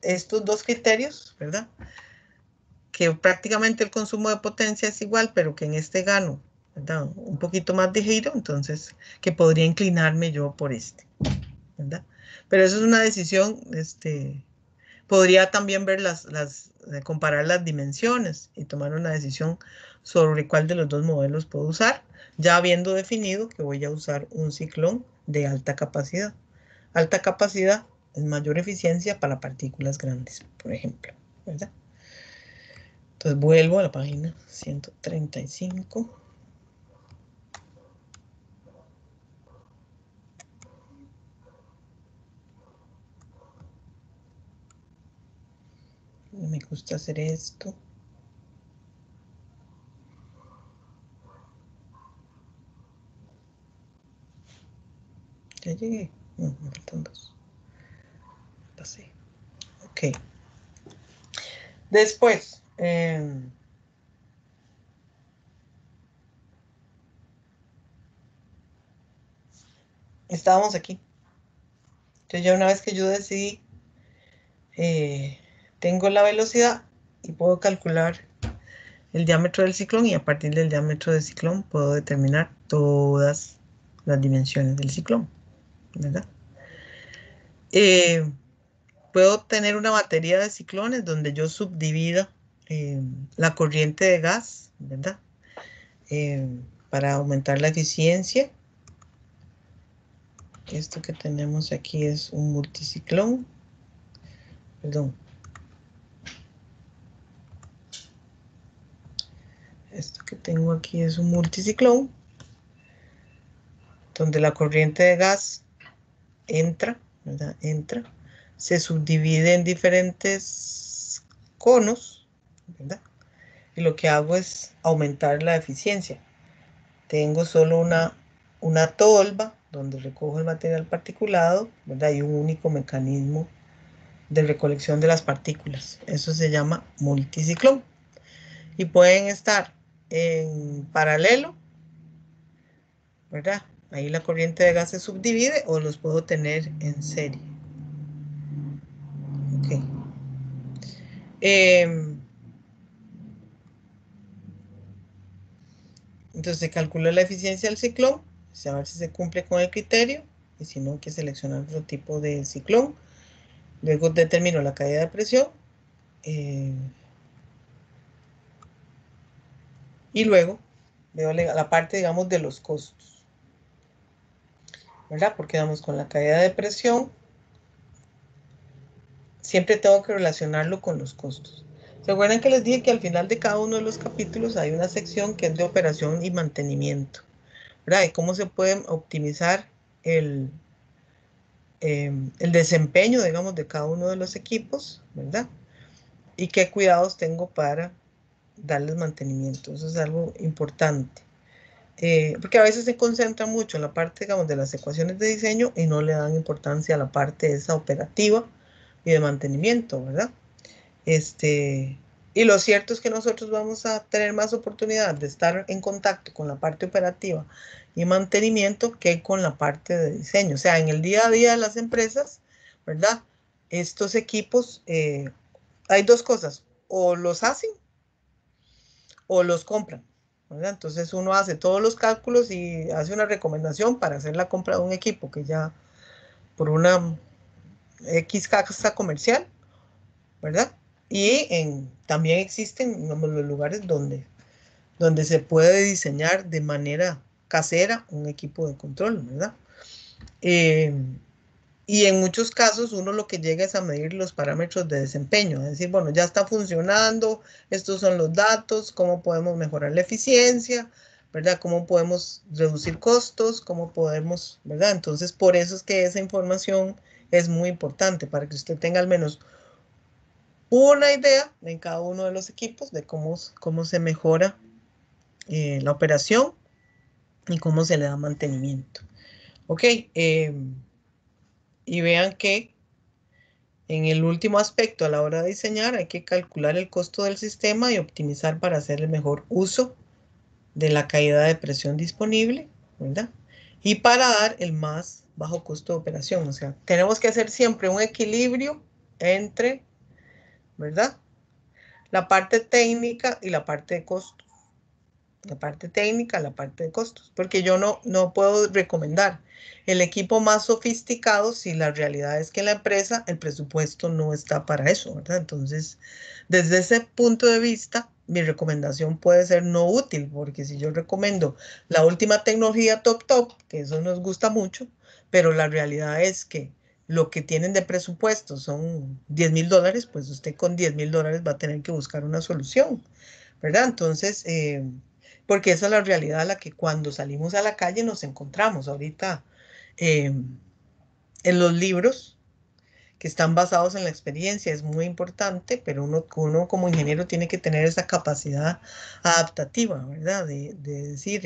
estos dos criterios, ¿verdad? Que prácticamente el consumo de potencia es igual, pero que en este gano, ¿verdad? Un poquito más de giro, entonces que podría inclinarme yo por este, ¿verdad? Pero eso es una decisión, podría también ver comparar las dimensiones y tomar una decisión sobre cuál de los dos modelos puedo usar, ya habiendo definido que voy a usar un ciclón de alta capacidad. Alta capacidad es mayor eficiencia para partículas grandes, por ejemplo, ¿verdad? Entonces vuelvo a la página 135. Me gusta hacer esto. Ya llegué. No, me faltan dos. Pasé. Ok. Después, estábamos aquí. Entonces ya una vez que yo decidí, tengo la velocidad y puedo calcular el diámetro del ciclón y a partir del diámetro del ciclón puedo determinar todas las dimensiones del ciclón, ¿verdad? Puedo tener una batería de ciclones donde yo subdivida la corriente de gas, ¿verdad? Para aumentar la eficiencia. Esto que tenemos aquí es un multiciclón. Perdón. Esto que tengo aquí es un multiciclón, donde la corriente de gas entra, ¿verdad? Entra, se subdivide en diferentes conos, ¿verdad? Y lo que hago es aumentar la eficiencia. Tengo solo una tolva donde recojo el material particulado, ¿verdad? Y un único mecanismo de recolección de las partículas. Eso se llama multiciclón. Y pueden estar en paralelo, ¿verdad? Ahí la corriente de gas se subdivide o los puedo tener en serie. Ok. Entonces se calcula la eficiencia del ciclón, a ver si se cumple con el criterio, y si no, hay que seleccionar otro tipo de ciclón. Luego determino la caída de presión, y luego veo la parte, digamos, de los costos, ¿verdad? Porque vamos con la caída de presión, siempre tengo que relacionarlo con los costos. ¿Se acuerdan que les dije que al final de cada uno de los capítulos hay una sección que es de operación y mantenimiento, ¿verdad? Y cómo se puede optimizar el desempeño, digamos, de cada uno de los equipos, ¿verdad? Y qué cuidados tengo para darles mantenimiento. Eso es algo importante. Porque a veces se concentra mucho en la parte, digamos, de las ecuaciones de diseño y no le dan importancia a la parte esa operativa y de mantenimiento, ¿verdad? Y lo cierto es que nosotros vamos a tener más oportunidad de estar en contacto con la parte operativa y mantenimiento que con la parte de diseño. O sea, en el día a día de las empresas, ¿verdad? Estos equipos, hay dos cosas, o los hacen o los compran, ¿verdad? Entonces uno hace todos los cálculos y hace una recomendación para hacer la compra de un equipo que ya por una X casa comercial, ¿verdad? Y también existen, digamos, los lugares donde se puede diseñar de manera casera un equipo de control, ¿verdad? Y en muchos casos uno lo que llega es a medir los parámetros de desempeño, es decir, bueno, ya está funcionando, estos son los datos, cómo podemos mejorar la eficiencia, ¿verdad? Cómo podemos reducir costos, cómo podemos, ¿verdad? Entonces, por eso es que esa información es muy importante para que usted tenga al menos una idea en cada uno de los equipos de cómo se mejora la operación y cómo se le da mantenimiento. Ok, y vean que en el último aspecto a la hora de diseñar hay que calcular el costo del sistema y optimizar para hacer el mejor uso de la caída de presión disponible, ¿verdad? Y para dar el más bajo costo de operación. O sea, tenemos que hacer siempre un equilibrio entre, ¿verdad? La parte técnica y la parte de costos. La parte técnica, la parte de costos, porque yo no puedo recomendar el equipo más sofisticado si la realidad es que en la empresa el presupuesto no está para eso, ¿verdad? Entonces, desde ese punto de vista, mi recomendación puede ser no útil, porque si yo recomiendo la última tecnología top, que eso nos gusta mucho, pero la realidad es que lo que tienen de presupuesto son $10,000, pues usted con $10,000 va a tener que buscar una solución, ¿verdad? Entonces, porque esa es la realidad a la que cuando salimos a la calle nos encontramos. Ahorita en los libros que están basados en la experiencia es muy importante, pero uno como ingeniero tiene que tener esa capacidad adaptativa, ¿verdad? De decir,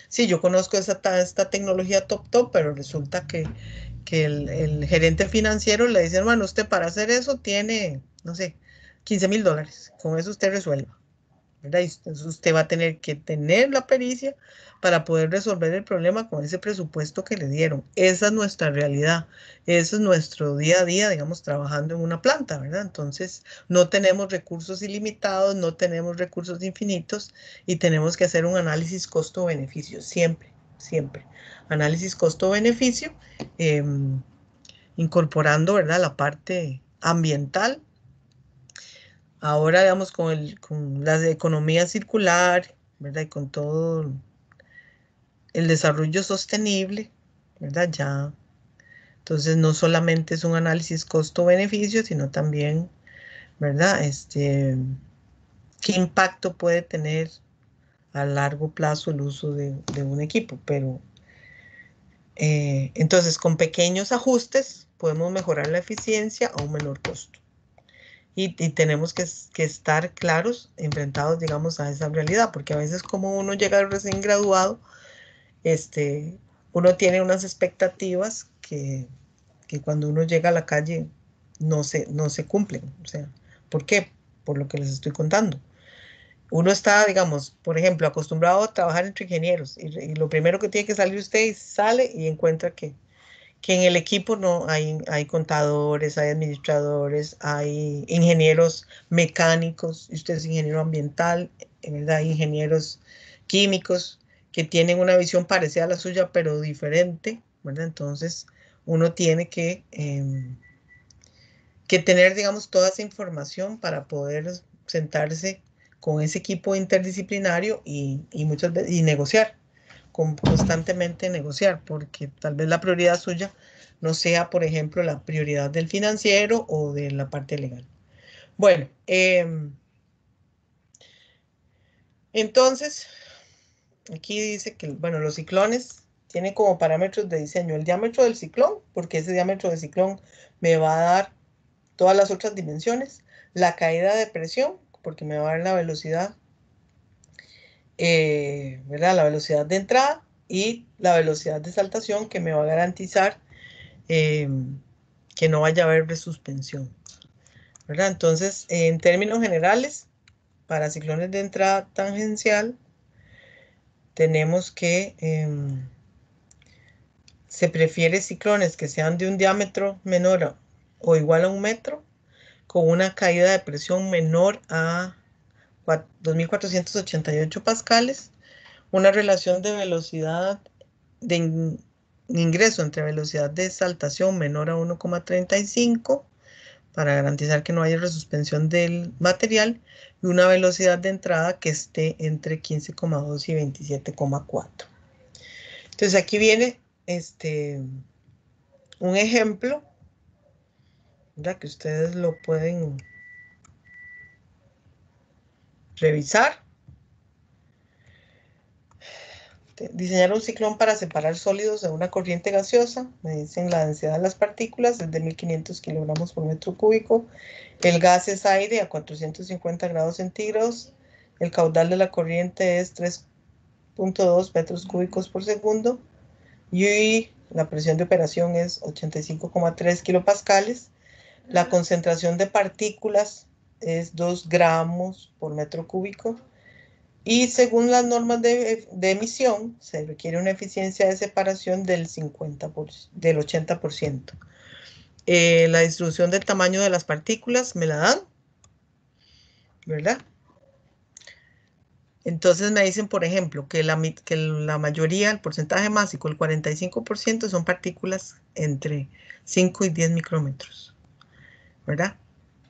sí, yo conozco esta tecnología top, pero resulta que el gerente financiero le dice, hermano, usted para hacer eso tiene, no sé, $15,000. Con eso usted resuelva. ¿Verdad? Y usted va a tener que tener la pericia para poder resolver el problema con ese presupuesto que le dieron. Esa es nuestra realidad. Ese es nuestro día a día, digamos, trabajando en una planta, ¿verdad? Entonces, no tenemos recursos ilimitados, no tenemos recursos infinitos y tenemos que hacer un análisis costo-beneficio, siempre, siempre. Análisis costo-beneficio, incorporando, ¿verdad? La parte ambiental. Ahora, digamos, con la economía circular, ¿verdad? Y con todo el desarrollo sostenible, ¿verdad? Ya, entonces no solamente es un análisis costo-beneficio, sino también, ¿verdad? ¿Qué impacto puede tener a largo plazo el uso de un equipo? Pero, entonces, con pequeños ajustes podemos mejorar la eficiencia a un menor costo. Y tenemos que estar claros, enfrentados, digamos, a esa realidad, porque a veces como uno llega recién graduado, uno tiene unas expectativas que cuando uno llega a la calle no se cumplen. O sea, ¿por qué? Por lo que les estoy contando. Uno está, digamos, por ejemplo, acostumbrado a trabajar entre ingenieros y lo primero que tiene que salir usted sale y encuentra que en el equipo no hay contadores, hay administradores, hay ingenieros mecánicos, y usted es ingeniero ambiental, ¿verdad? Hay ingenieros químicos que tienen una visión parecida a la suya, pero diferente, ¿verdad? Entonces, uno tiene que tener, digamos, toda esa información para poder sentarse con ese equipo interdisciplinario y muchas veces y negociar constantemente negociar, porque tal vez la prioridad suya no sea, por ejemplo, la prioridad del financiero o de la parte legal. Bueno, entonces, aquí dice que, bueno, los ciclones tienen como parámetros de diseño el diámetro del ciclón, porque ese diámetro del ciclón me va a dar todas las otras dimensiones, la caída de presión, porque me va a dar la velocidad, ¿verdad? La velocidad de entrada y la velocidad de saltación que me va a garantizar que no vaya a haber resuspensión, ¿verdad? Entonces, en términos generales, para ciclones de entrada tangencial, tenemos que se prefiere ciclones que sean de un diámetro menor o igual a 1 metro, con una caída de presión menor a 2.488 pascales, una relación de velocidad de ingreso entre velocidad de saltación menor a 1,35, para garantizar que no haya resuspensión del material, y una velocidad de entrada que esté entre 15,2 y 27,4. Entonces aquí viene un ejemplo, ¿verdad? Que ustedes lo pueden revisar. Diseñar un ciclón para separar sólidos de una corriente gaseosa. Me dicen la densidad de las partículas es de 1500 kilogramos por metro cúbico. El gas es aire a 450 grados centígrados. El caudal de la corriente es 3,2 metros cúbicos por segundo. Y la presión de operación es 85,3 kilopascales. La concentración de partículas es 2 gramos por metro cúbico. Y según las normas de emisión, se requiere una eficiencia de separación del 80%. La distribución del tamaño de las partículas me la dan, ¿verdad? Entonces me dicen, por ejemplo, que la mayoría, el porcentaje másico, el 45%, son partículas entre 5 y 10 micrómetros, ¿verdad?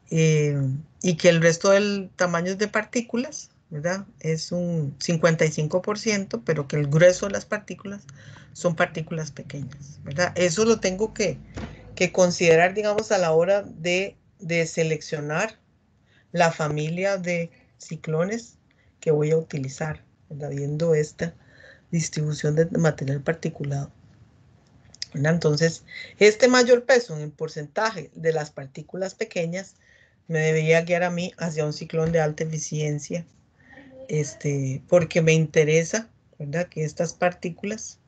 Y que el resto del tamaño de partículas, ¿verdad? Es un 55%, pero que el grueso de las partículas son partículas pequeñas, ¿verdad? Eso lo tengo que considerar, digamos, a la hora de seleccionar la familia de ciclones que voy a utilizar, ¿verdad? Viendo esta distribución de material particulado, ¿verdad? Entonces, este mayor peso en el porcentaje de las partículas pequeñas me debería guiar a mí hacia un ciclón de alta eficiencia, porque me interesa, ¿verdad? Que estas partículas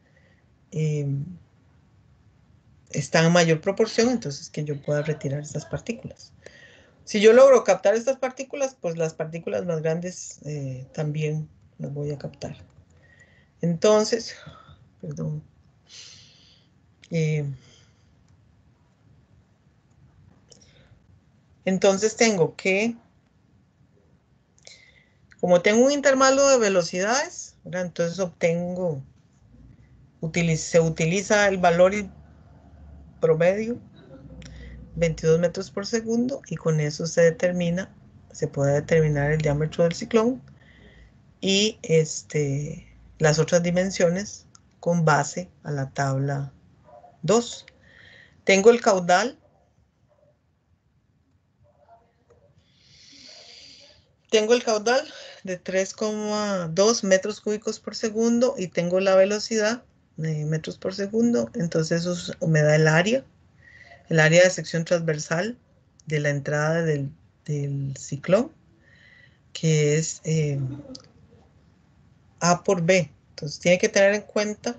están en mayor proporción, entonces que yo pueda retirar estas partículas. Si yo logro captar estas partículas, pues las partículas más grandes también las voy a captar. Entonces, perdón. Entonces tengo que, como tengo un intervalo de velocidades, ¿verdad? Entonces se utiliza el valor promedio, 22 metros por segundo, y con eso se puede determinar el diámetro del ciclón y las otras dimensiones con base a la tabla 2. Tengo el caudal. Tengo el caudal de 3,2 metros cúbicos por segundo y tengo la velocidad de metros por segundo. Entonces eso me da el área de sección transversal de la entrada del ciclón, que es A por B. Entonces tiene que tener en cuenta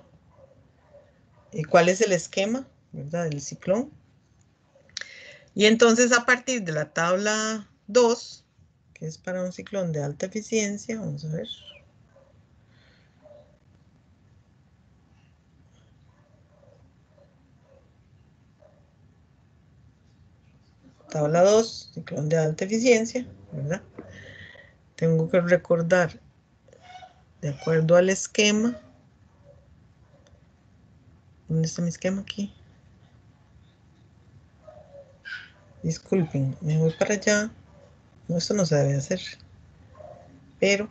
cuál es el esquema, ¿verdad? Del ciclón. Y entonces a partir de la tabla 2, que es para un ciclón de alta eficiencia, vamos a ver. Tabla 2, ciclón de alta eficiencia, ¿verdad? Tengo que recordar, de acuerdo al esquema. ¿Dónde está mi esquema aquí? Disculpen, me voy para allá. No, esto no se debe hacer. Pero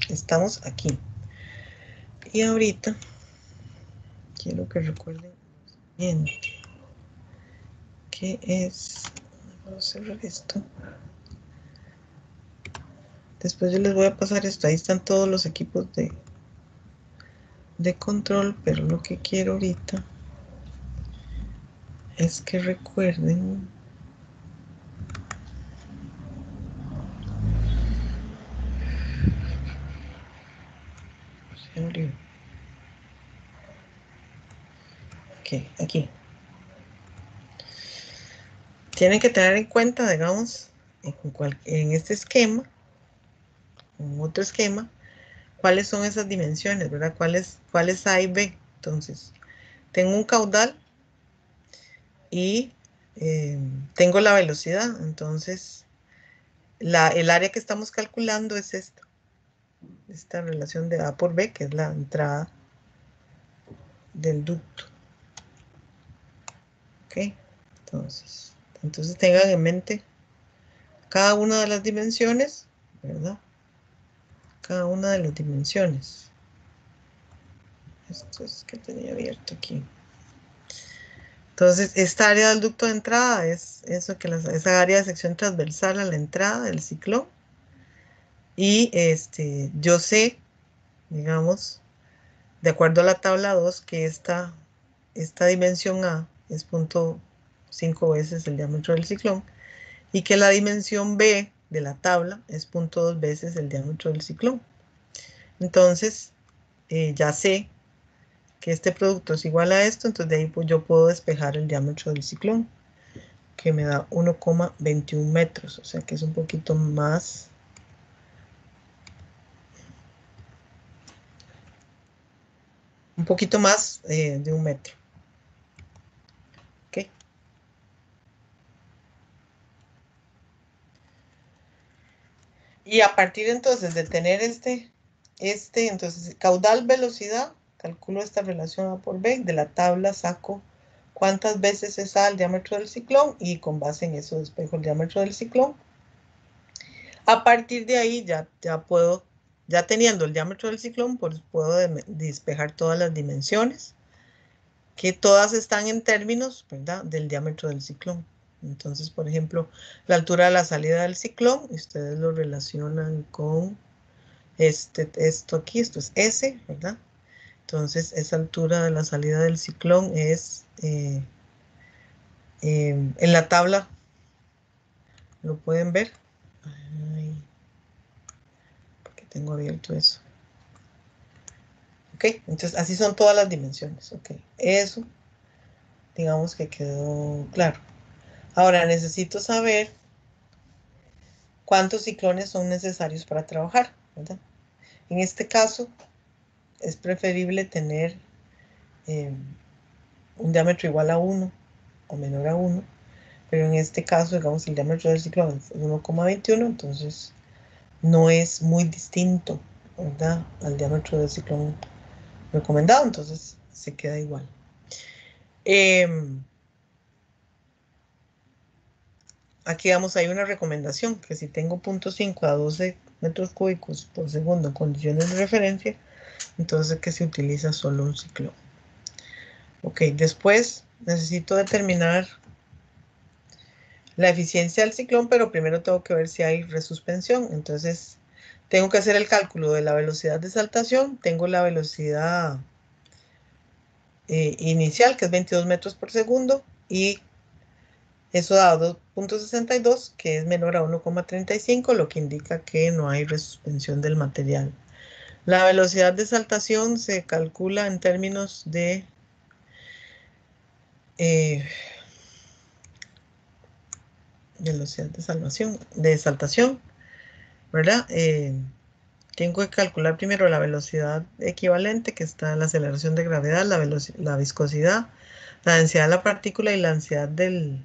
estamos aquí. Y ahorita quiero que recuerden bien qué es. Vamos a cerrar esto. Después yo les voy a pasar esto. Ahí están todos los equipos de control, pero lo que quiero ahorita es que recuerden aquí. Tienen que tener en cuenta, digamos, en este esquema, en otro esquema, cuáles son esas dimensiones, ¿verdad? ¿Cuáles A y B? Entonces, tengo un caudal y tengo la velocidad. Entonces, el área que estamos calculando es esta relación de A por B, que es la entrada del ducto. Ok, entonces tengan en mente cada una de las dimensiones, ¿verdad? Cada una de las dimensiones. Esto es que tenía abierto aquí. Entonces, esta área del ducto de entrada es eso esa área de sección transversal a la entrada del ciclón. Y yo sé, digamos, de acuerdo a la tabla 2, que esta dimensión A es 0.5 veces el diámetro del ciclón y que la dimensión B de la tabla es 0.2 veces el diámetro del ciclón. Entonces, ya sé que este producto es igual a esto, entonces de ahí pues, yo puedo despejar el diámetro del ciclón, que me da 1,21 metros, o sea que es un poquito más. Un poquito más de 1 metro. ¿Ok? Y a partir entonces de tener entonces caudal velocidad, calculo esta relación A por B, de la tabla saco cuántas veces es A el diámetro del ciclón y con base en eso despejo el diámetro del ciclón. A partir de ahí ya puedo, ya teniendo el diámetro del ciclón, pues puedo despejar todas las dimensiones, que todas están en términos, ¿verdad?, del diámetro del ciclón. Entonces, por ejemplo, la altura de la salida del ciclón, ustedes lo relacionan con esto aquí, esto es S, ¿verdad? Entonces, esa altura de la salida del ciclón es, en la tabla, lo pueden ver. Ay, porque tengo abierto eso. Ok, entonces así son todas las dimensiones. Ok, eso, digamos que quedó claro. Ahora necesito saber cuántos ciclones son necesarios para trabajar, ¿verdad? En este caso, es preferible tener un diámetro igual a 1 o menor a 1, pero en este caso, digamos, el diámetro del ciclón es 1,21, entonces no es muy distinto, ¿verdad?, al diámetro del ciclón recomendado, entonces se queda igual. Aquí vamos, hay una recomendación, que si tengo 0.5 a 12 metros cúbicos por segundo en condiciones de referencia, entonces que se utiliza solo un ciclón. Ok, después necesito determinar la eficiencia del ciclón, pero primero tengo que ver si hay resuspensión. Entonces tengo que hacer el cálculo de la velocidad de saltación. Tengo la velocidad inicial, que es 22 metros por segundo, y eso da 2,62, que es menor a 1,35, lo que indica que no hay resuspensión del material. La velocidad de saltación se calcula en términos de velocidad de saltación, ¿verdad? Tengo que calcular primero la velocidad equivalente, que está en la aceleración de gravedad, la viscosidad, la densidad de la partícula y la ansiedad del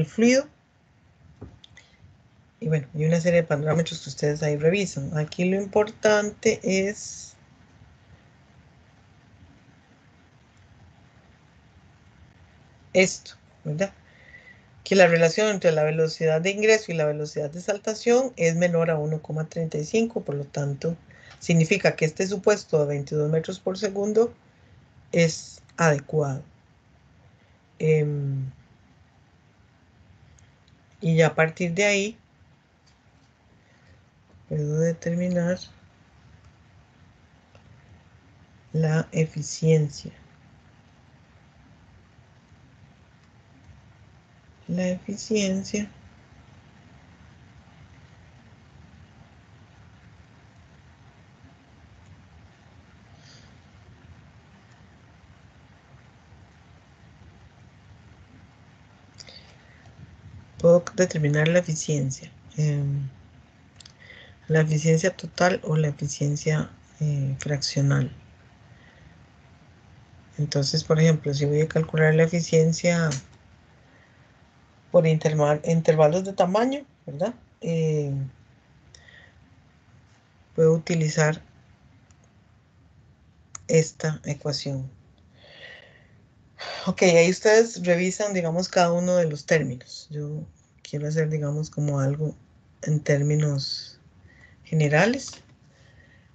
fluido. Y bueno, y una serie de parámetros que ustedes ahí revisan. Aquí lo importante es esto, ¿verdad? Que la relación entre la velocidad de ingreso y la velocidad de saltación es menor a 1,35, por lo tanto, significa que este supuesto de 22 metros por segundo es adecuado. Y ya a partir de ahí, puedo determinar la eficiencia. La eficiencia puedo determinar la eficiencia. La eficiencia total o la eficiencia fraccional. Entonces, por ejemplo, si voy a calcular la eficiencia por intervalos de tamaño, ¿verdad? Puedo utilizar esta ecuación. Ok, ahí ustedes revisan, digamos, cada uno de los términos. Yo quiero hacer, digamos, como algo en términos generales.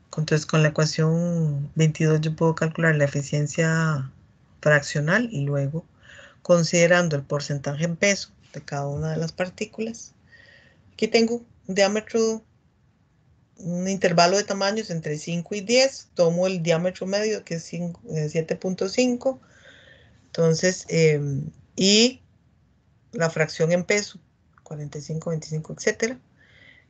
Entonces, con la ecuación 22 yo puedo calcular la eficiencia fraccional y luego, considerando el porcentaje en peso de cada una de las partículas. Aquí tengo un diámetro, un intervalo de tamaños entre 5 y 10. Tomo el diámetro medio, que es 7.5. Entonces, y la fracción en peso, 45, 25, etcétera.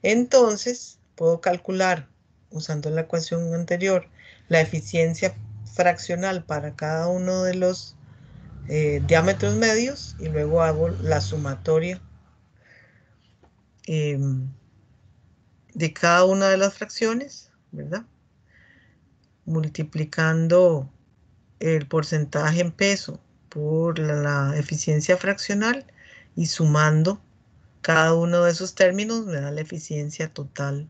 Entonces, puedo calcular, usando la ecuación anterior, la eficiencia fraccional para cada uno de los diámetros medios y luego hago la sumatoria de cada una de las fracciones, ¿verdad? Multiplicando el porcentaje en peso por la eficiencia fraccional y sumando cada uno de esos términos me da la eficiencia total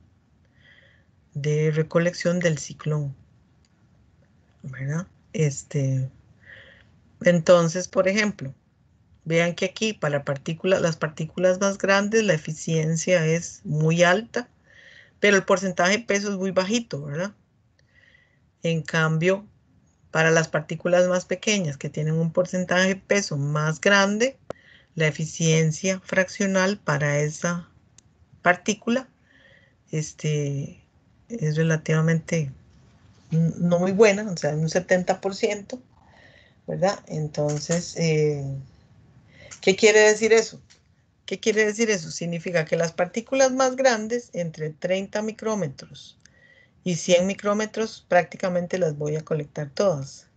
de recolección del ciclón, ¿verdad? Entonces, por ejemplo, vean que aquí para las partículas más grandes la eficiencia es muy alta, pero el porcentaje de peso es muy bajito, ¿verdad? En cambio, para las partículas más pequeñas que tienen un porcentaje de peso más grande, la eficiencia fraccional para esa partícula es relativamente no muy buena, o sea, un 70%, ¿verdad? Entonces, ¿qué quiere decir eso? ¿Qué quiere decir eso? Significa que las partículas más grandes, entre 30 micrómetros y 100 micrómetros, prácticamente las voy a colectar todas.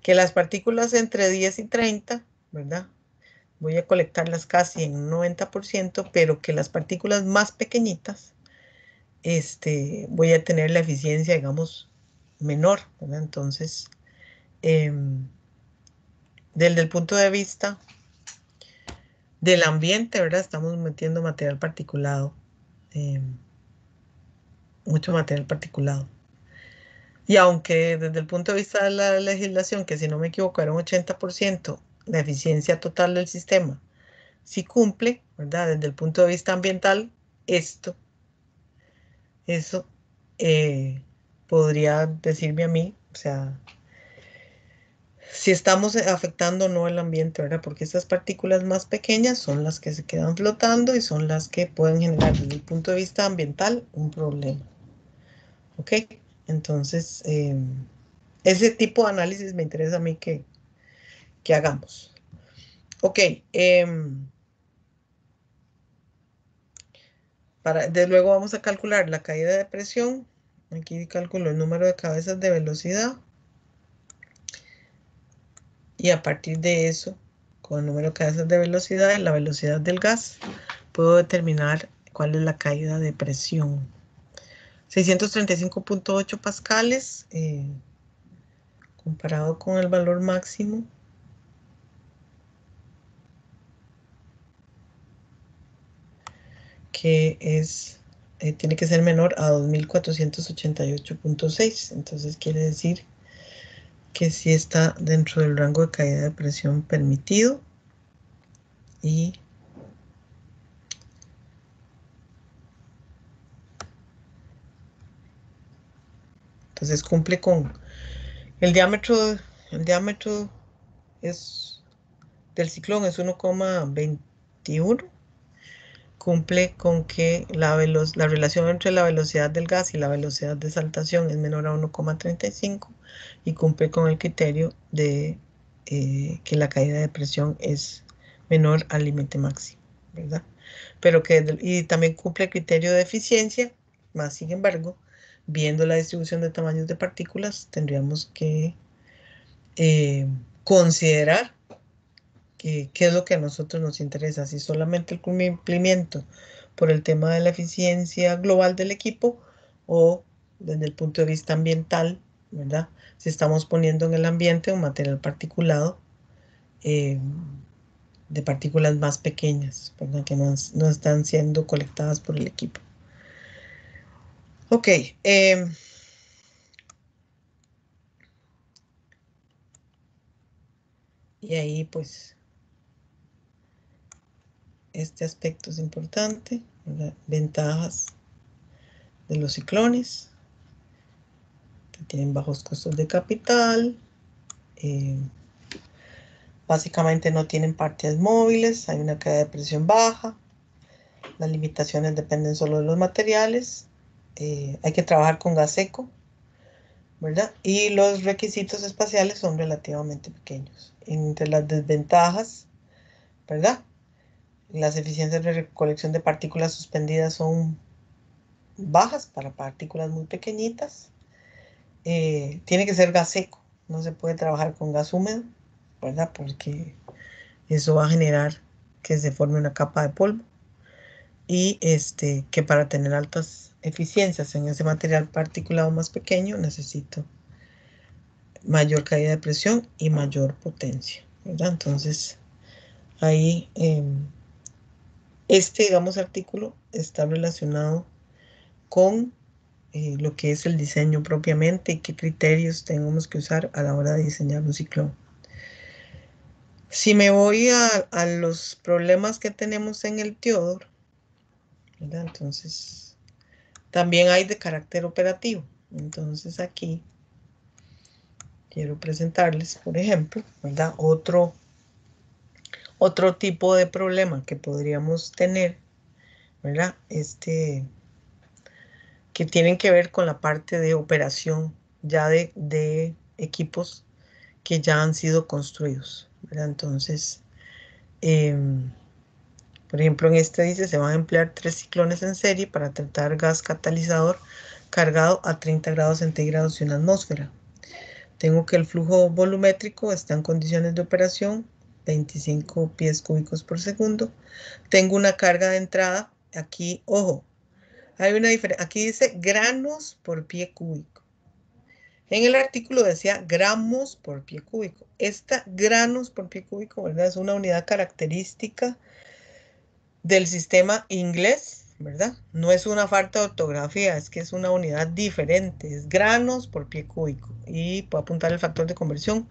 Que las partículas entre 10 y 30, ¿verdad? Voy a colectarlas casi en un 90%, pero que las partículas más pequeñitas, voy a tener la eficiencia, digamos, menor, ¿verdad? Entonces, desde el punto de vista del ambiente, ¿verdad? Estamos metiendo material particulado, mucho material particulado. Y aunque desde el punto de vista de la legislación, que si no me equivoco era un 80%, la eficiencia total del sistema, sí cumple, ¿verdad? Desde el punto de vista ambiental, eso podría decirme a mí, o sea, si estamos afectando o no el ambiente, ¿verdad? Porque estas partículas más pequeñas son las que se quedan flotando y son las que pueden generar desde el punto de vista ambiental un problema. ¿Ok? Entonces, ese tipo de análisis me interesa a mí que hagamos. Ok. De luego vamos a calcular la caída de presión. Aquí calculo el número de cabezas de velocidad. Y a partir de eso, con el número de cabezas de velocidad y la velocidad del gas, puedo determinar cuál es la caída de presión. 635.8 pascales comparado con el valor máximo. Que tiene que ser menor a 2488.6. Entonces quiere decir que sí está dentro del rango de caída de presión permitido. Y entonces cumple con el diámetro es del ciclón es 1,21. Cumple con que la relación entre la velocidad del gas y la velocidad de saltación es menor a 1,35 y cumple con el criterio de que la caída de presión es menor al límite máximo, ¿verdad? Y también cumple el criterio de eficiencia, más sin embargo, viendo la distribución de tamaños de partículas, tendríamos que considerar qué es lo que a nosotros nos interesa, si solamente el cumplimiento por el tema de la eficiencia global del equipo o desde el punto de vista ambiental, ¿verdad? Si estamos poniendo en el ambiente un material particulado eh, de partículas más pequeñas, ¿verdad? Que no están siendo colectadas por el equipo. Ok. Y ahí pues este aspecto es importante, ¿verdad? Ventajas de los ciclones, que tienen bajos costos de capital, básicamente no tienen partes móviles, hay una caída de presión baja, las limitaciones dependen solo de los materiales, hay que trabajar con gas seco, ¿verdad? Y los requisitos espaciales son relativamente pequeños. Entre las desventajas, ¿verdad? Las eficiencias de recolección de partículas suspendidas son bajas para partículas muy pequeñitas. Tiene que ser gas seco, no se puede trabajar con gas húmedo, ¿verdad? Porque eso va a generar que se forme una capa de polvo. Y que para tener altas eficiencias en ese material particulado más pequeño necesito mayor caída de presión y mayor potencia, ¿verdad? Entonces, ahí digamos, artículo está relacionado con lo que es el diseño propiamente y qué criterios tenemos que usar a la hora de diseñar un ciclón. Si me voy a los problemas que tenemos en el Theodore, ¿verdad? Entonces, también hay de carácter operativo. Entonces, aquí quiero presentarles, por ejemplo, ¿verdad? Otro tipo de problema que podríamos tener, ¿verdad? Que tienen que ver con la parte de operación ya de equipos que ya han sido construidos, ¿verdad? Entonces, por ejemplo, en este dice, se van a emplear 3 ciclones en serie para tratar gas catalizador cargado a 30 grados centígrados y una atmósfera. Tengo que el flujo volumétrico está en condiciones de operación, 25 pies cúbicos por segundo. Tengo una carga de entrada, aquí, ojo, hay una diferencia, aquí dice granos por pie cúbico. En el artículo decía gramos por pie cúbico. Esta granos por pie cúbico, ¿verdad? Es una unidad característica del sistema inglés, ¿verdad? No es una falta de ortografía, es que es una unidad diferente, es granos por pie cúbico. Y puedo apuntar el factor de conversión.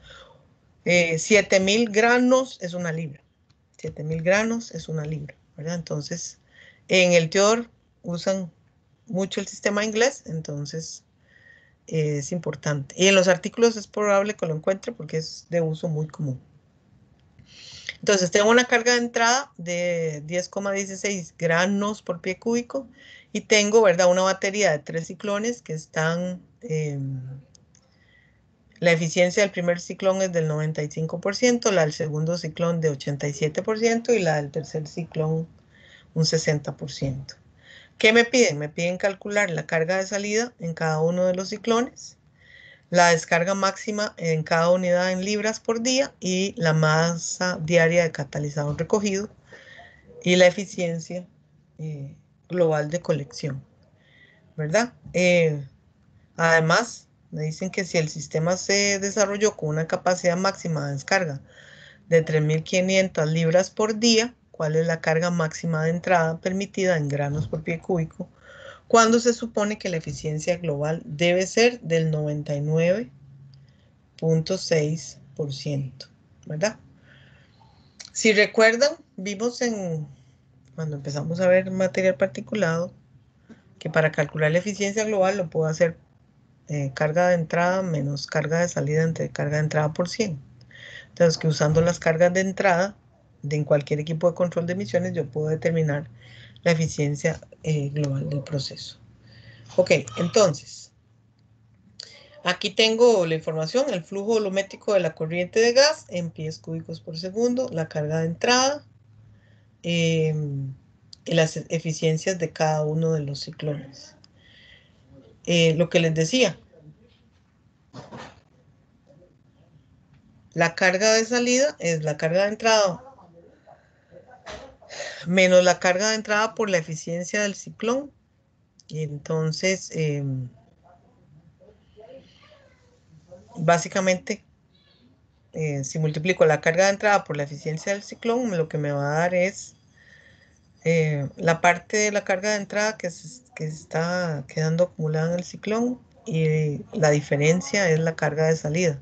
7000 granos es una libra. 7000 granos es una libra, ¿verdad? Entonces, en el Theodore usan mucho el sistema inglés, entonces es importante. Y en los artículos es probable que lo encuentre porque es de uso muy común. Entonces, tengo una carga de entrada de 10,16 granos por pie cúbico y tengo, ¿verdad?, una batería de 3 ciclones que están, la eficiencia del primer ciclón es del 95%, la del segundo ciclón de 87% y la del tercer ciclón un 60%. ¿Qué me piden? Me piden calcular la carga de salida en cada uno de los ciclones, la descarga máxima en cada unidad en libras por día y la masa diaria de catalizador recogido y la eficiencia global de colección, ¿verdad? Además, me dicen que si el sistema se desarrolló con una capacidad máxima de descarga de 3500 libras por día, ¿cuál es la carga máxima de entrada permitida en granos por pie cúbico? Cuando se supone que la eficiencia global debe ser del 99,6%, ¿verdad? Si recuerdan, vimos cuando empezamos a ver material particulado, que para calcular la eficiencia global lo puedo hacer carga de entrada menos carga de salida entre carga de entrada por 100. Entonces, que usando las cargas de entrada en cualquier equipo de control de emisiones, yo puedo determinar la eficiencia global del proceso. Ok, entonces, aquí tengo la información, el flujo volumétrico de la corriente de gas en pies cúbicos por segundo, la carga de entrada y las eficiencias de cada uno de los ciclones. Lo que les decía, la carga de salida es la carga de entrada menos la carga de entrada por la eficiencia del ciclón. Y entonces, básicamente, si multiplico la carga de entrada por la eficiencia del ciclón, lo que me va a dar es la parte de la carga de entrada que está quedando acumulada en el ciclón y la diferencia es la carga de salida.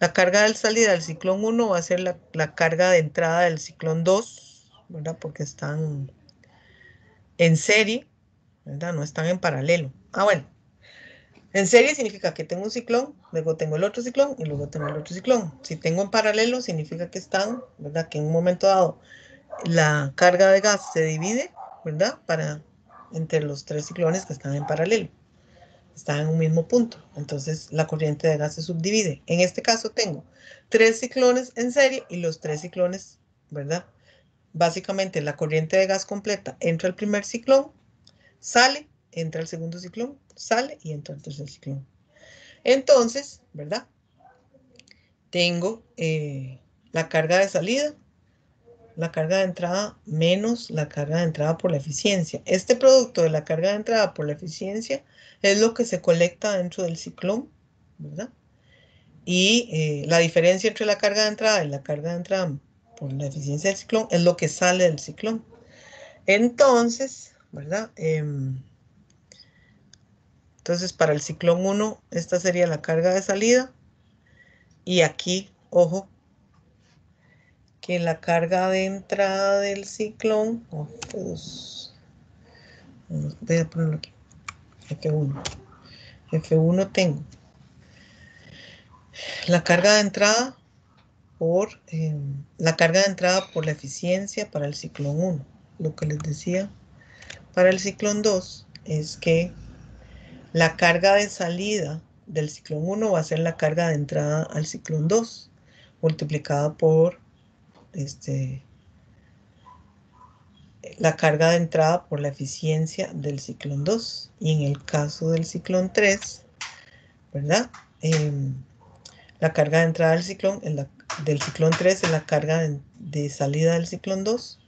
La carga de salida del ciclón 1 va a ser la carga de entrada del ciclón 2, ¿verdad? Porque están en serie, ¿verdad? No están en paralelo. Ah, bueno. En serie significa que tengo un ciclón, luego tengo el otro ciclón y luego tengo el otro ciclón. Si tengo en paralelo significa que están, ¿verdad? Que en un momento dado la carga de gas se divide, ¿verdad? Entre los 3 ciclones que están en paralelo. Están en un mismo punto. Entonces la corriente de gas se subdivide. En este caso tengo 3 ciclones en serie y los 3 ciclones, ¿verdad? Básicamente la corriente de gas completa entra al primer ciclón, sale, entra al segundo ciclón, sale y entra al tercer ciclón. Entonces, ¿verdad? Tengo la carga de salida, la carga de entrada menos la carga de entrada por la eficiencia. Este producto de la carga de entrada por la eficiencia es lo que se colecta dentro del ciclón, ¿verdad? Y la diferencia entre la carga de entrada y la carga de entrada por la eficiencia del ciclón es lo que sale del ciclón. Entonces, ¿verdad? Entonces, para el ciclón 1, esta sería la carga de salida. Y aquí, ojo, que la carga de entrada del ciclón, voy a ponerlo aquí, F1. F1 tengo la carga de entrada por la eficiencia para el ciclón 1. Lo que les decía para el ciclón 2 es que la carga de salida del ciclón 1 va a ser la carga de entrada al ciclón 2 multiplicada por la carga de entrada por la eficiencia del ciclón 2. Y en el caso del ciclón 3, ¿verdad? La carga de entrada del ciclón 3 es la carga de salida del ciclón 2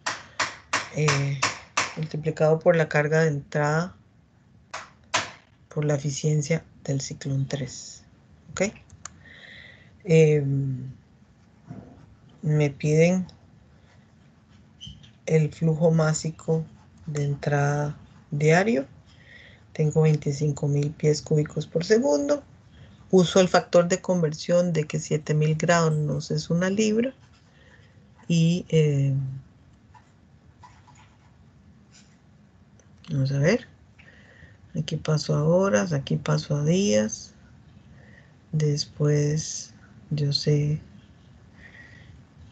multiplicado por la carga de entrada por la eficiencia del ciclón 3. ¿Ok? Me piden el flujo másico de entrada diario. Tengo 25,000 pies cúbicos por segundo. Uso el factor de conversión de que 7,000 grados es una libra. Y vamos a ver. Aquí paso a horas, aquí paso a días. Después yo sé...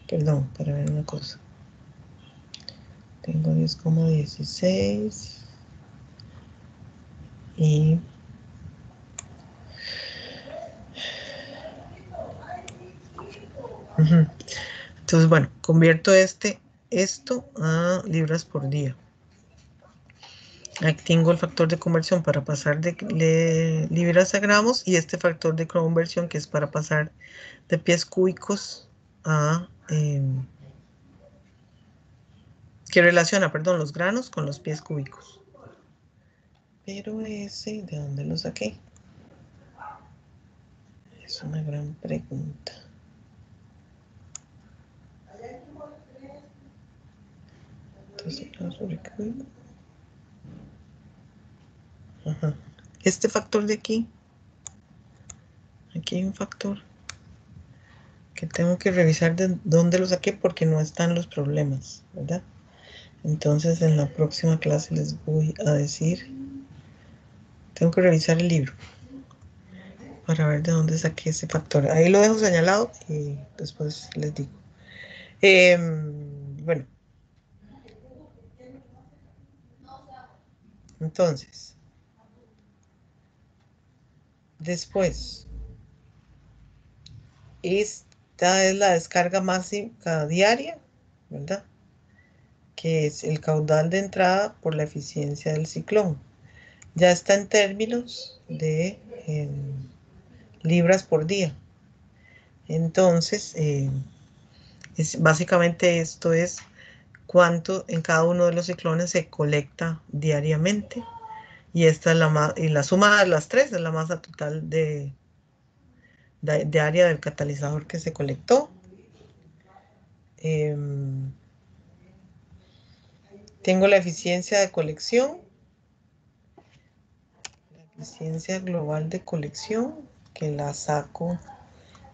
Perdón, para ver una cosa. Tengo 10,16 y entonces, bueno, convierto esto a libras por día. Aquí tengo el factor de conversión para pasar de libras a gramos y este factor de conversión que es para pasar de pies cúbicos a... que relaciona, perdón, los granos con los pies cúbicos. Pero ese, ¿de dónde lo saqué? Es una gran pregunta. Entonces, ajá. Este factor de aquí hay un factor que tengo que revisar de dónde lo saqué porque no están los problemas, ¿verdad? Entonces en la próxima clase les voy a decir, tengo que revisar el libro para ver de dónde saqué ese factor. Ahí lo dejo señalado y después les digo. Bueno, entonces, después, esta es la descarga máxima diaria, ¿verdad? Que es el caudal de entrada por la eficiencia del ciclón. Ya está en términos de libras por día. Entonces, básicamente esto es cuánto en cada uno de los ciclones se colecta diariamente. Y esta es la suma de las tres es la masa total de área del catalizador que se colectó. Tengo la eficiencia de colección, la eficiencia global de colección, que la saco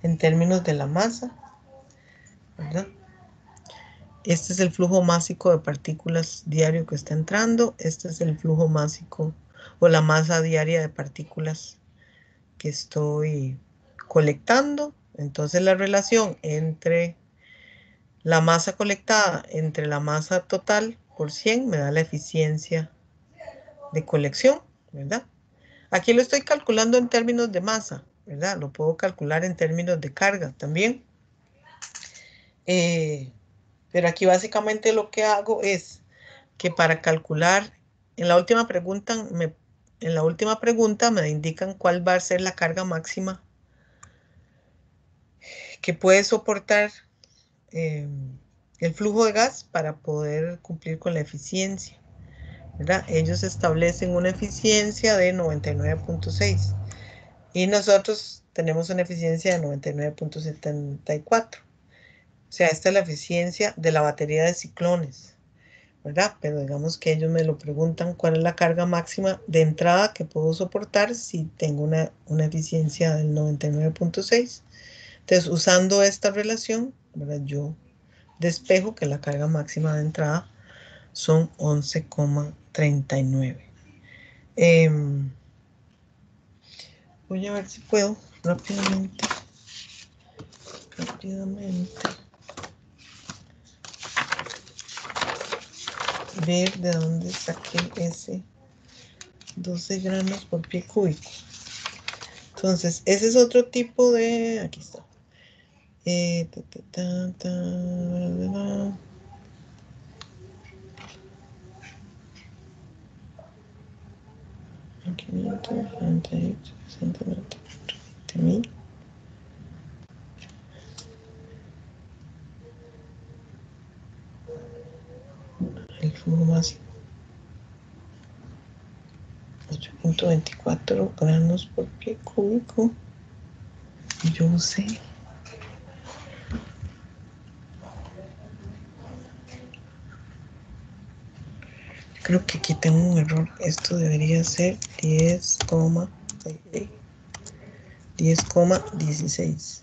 en términos de la masa, ¿verdad? Este es el flujo másico de partículas diario que está entrando. Este es el flujo másico o la masa diaria de partículas que estoy colectando. Entonces la relación entre la masa colectada entre la masa total por 100 me da la eficiencia de colección, ¿verdad? Aquí lo estoy calculando en términos de masa, ¿verdad? Lo puedo calcular en términos de carga también. Pero aquí básicamente lo que hago es que para calcular, en la última pregunta me indican cuál va a ser la carga máxima que puede soportar el flujo de gas para poder cumplir con la eficiencia, ¿verdad? Ellos establecen una eficiencia de 99.6 y nosotros tenemos una eficiencia de 99.74. O sea, esta es la eficiencia de la batería de ciclones, ¿verdad? Pero digamos que ellos me lo preguntan cuál es la carga máxima de entrada que puedo soportar si tengo una eficiencia del 99.6. Entonces, usando esta relación, ¿verdad? Yo despejo que la carga máxima de entrada son 11,39. Voy a ver si puedo rápidamente ver de dónde saqué ese 12 gramos por pie cúbico. Entonces, ese es otro tipo de... Aquí está. El flujo máximo 8.24 gramos por pie cúbico. Yo sé. Creo que aquí tengo un error. Esto debería ser 10,16.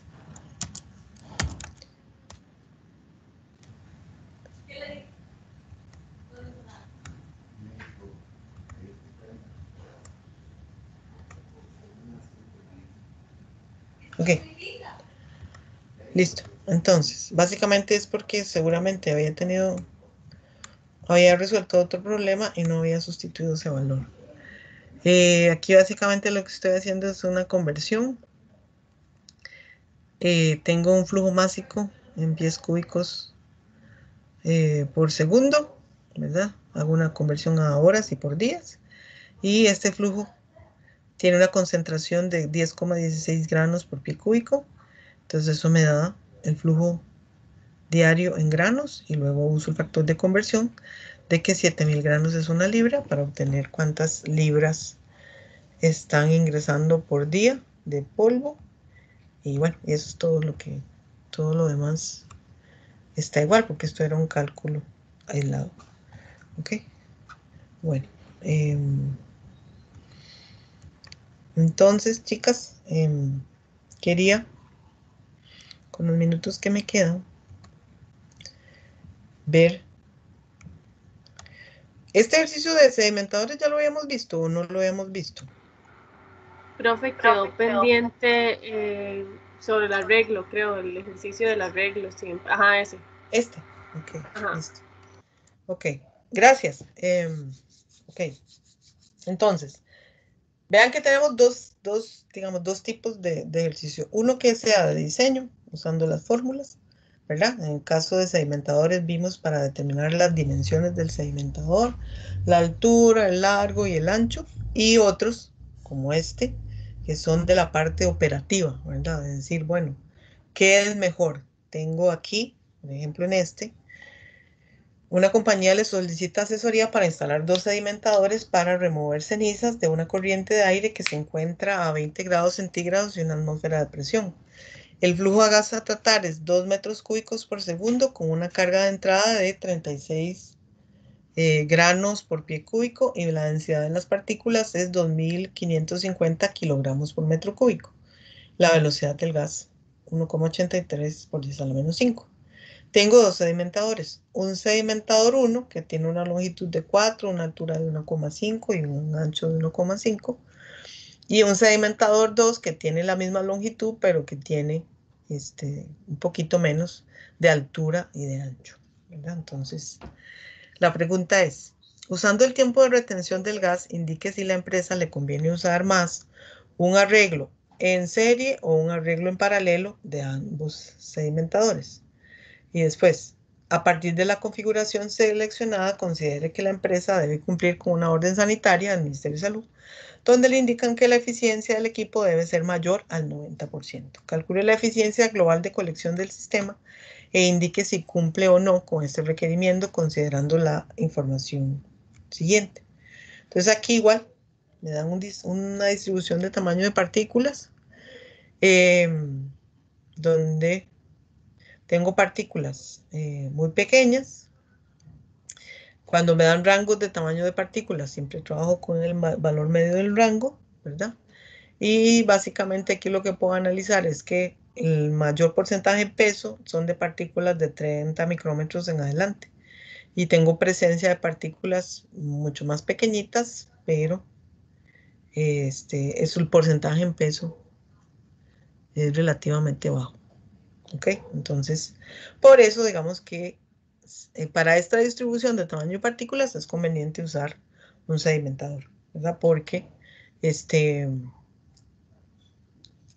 Ok. Listo. Entonces, básicamente es porque seguramente había resuelto otro problema y no había sustituido ese valor. Aquí básicamente lo que estoy haciendo es una conversión. Tengo un flujo másico en pies cúbicos por segundo, ¿verdad? Hago una conversión a horas y por días. Y este flujo tiene una concentración de 10,16 granos por pie cúbico. Entonces eso me da el flujo diario en granos y luego uso el factor de conversión de que 7000 granos es una libra para obtener cuántas libras están ingresando por día de polvo. Y bueno, eso es todo lo demás está igual porque esto era un cálculo aislado. Ok, bueno. Entonces, chicas, quería, con los minutos que me quedan, ver. Este ejercicio de sedimentadores ya lo habíamos visto o no lo habíamos visto.
Profe, quedó pendiente sobre el arreglo, creo, el ejercicio del arreglo siempre. Ajá, ese.
Ok,
Ajá.
listo. Ok, gracias. Ok, entonces, vean que tenemos digamos, dos tipos de ejercicio. Uno que sea de diseño, usando las fórmulas, ¿verdad? En el caso de sedimentadores vimos para determinar las dimensiones del sedimentador, la altura, el largo y el ancho, y otros, como este, que son de la parte operativa, ¿verdad? Es decir, bueno, ¿qué es mejor? Tengo aquí, por ejemplo en este, una compañía le solicita asesoría para instalar 2 sedimentadores para remover cenizas de una corriente de aire que se encuentra a 20 grados centígrados y una atmósfera de presión. El flujo de gas a tratar es 2 metros cúbicos por segundo con una carga de entrada de 36 granos por pie cúbico y la densidad de las partículas es 2550 kilogramos por metro cúbico. La velocidad del gas 1,83 por 10 a la menos 5. Tengo dos sedimentadores. Un sedimentador 1 que tiene una longitud de 4, una altura de 1,5 y un ancho de 1,5. Y un sedimentador 2 que tiene la misma longitud, pero que tiene un poquito menos de altura y de ancho, ¿verdad? Entonces, la pregunta es, usando el tiempo de retención del gas, indique si la empresa le conviene usar más un arreglo en serie o un arreglo en paralelo de ambos sedimentadores. Y después, a partir de la configuración seleccionada, considere que la empresa debe cumplir con una orden sanitaria del Ministerio de Salud, donde le indican que la eficiencia del equipo debe ser mayor al 90%. Calcule la eficiencia global de colección del sistema e indique si cumple o no con este requerimiento considerando la información siguiente. Entonces aquí igual me dan una distribución de tamaño de partículas donde tengo partículas muy pequeñas. Cuando me dan rangos de tamaño de partículas, siempre trabajo con el valor medio del rango, ¿verdad? Y básicamente aquí lo que puedo analizar es que el mayor porcentaje en peso son de partículas de 30 micrómetros en adelante. Y tengo presencia de partículas mucho más pequeñitas, pero es el porcentaje en peso es relativamente bajo. ¿Ok? Entonces, por eso digamos que para esta distribución de tamaño de partículas es conveniente usar un sedimentador, ¿verdad? Porque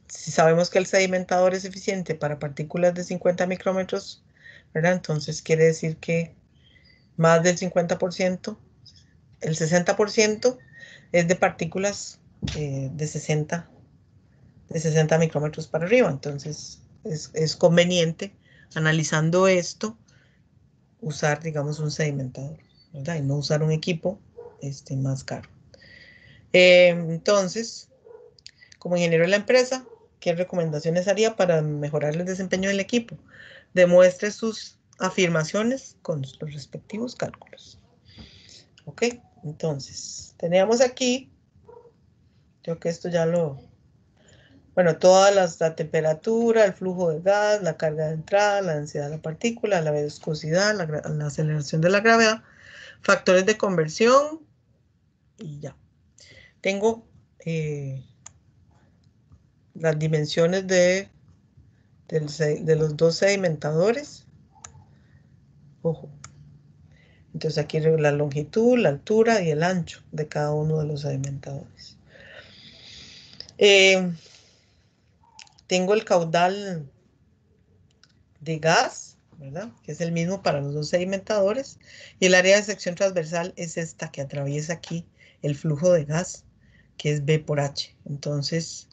si sabemos que el sedimentador es eficiente para partículas de 50 micrómetros, ¿verdad? Entonces quiere decir que más del 50%, el 60% es de partículas de 60 micrómetros para arriba. Entonces es conveniente, analizando esto, usar, digamos, un sedimentador, ¿verdad? Y no usar un equipo más caro. Entonces, como ingeniero de la empresa, ¿qué recomendaciones haría para mejorar el desempeño del equipo? Demuestre sus afirmaciones con los respectivos cálculos. ¿Ok? Entonces, teníamos aquí, creo que esto ya bueno, todas la temperatura, el flujo de gas, la carga de entrada, la densidad de la partícula, la viscosidad, la aceleración de la gravedad, factores de conversión y ya. Tengo las dimensiones de los dos sedimentadores. Ojo. Entonces aquí la longitud, la altura y el ancho de cada uno de los sedimentadores. Tengo el caudal de gas, ¿verdad? Que es el mismo para los dos sedimentadores. Y el área de sección transversal es esta que atraviesa aquí el flujo de gas, que es B por H. Entonces,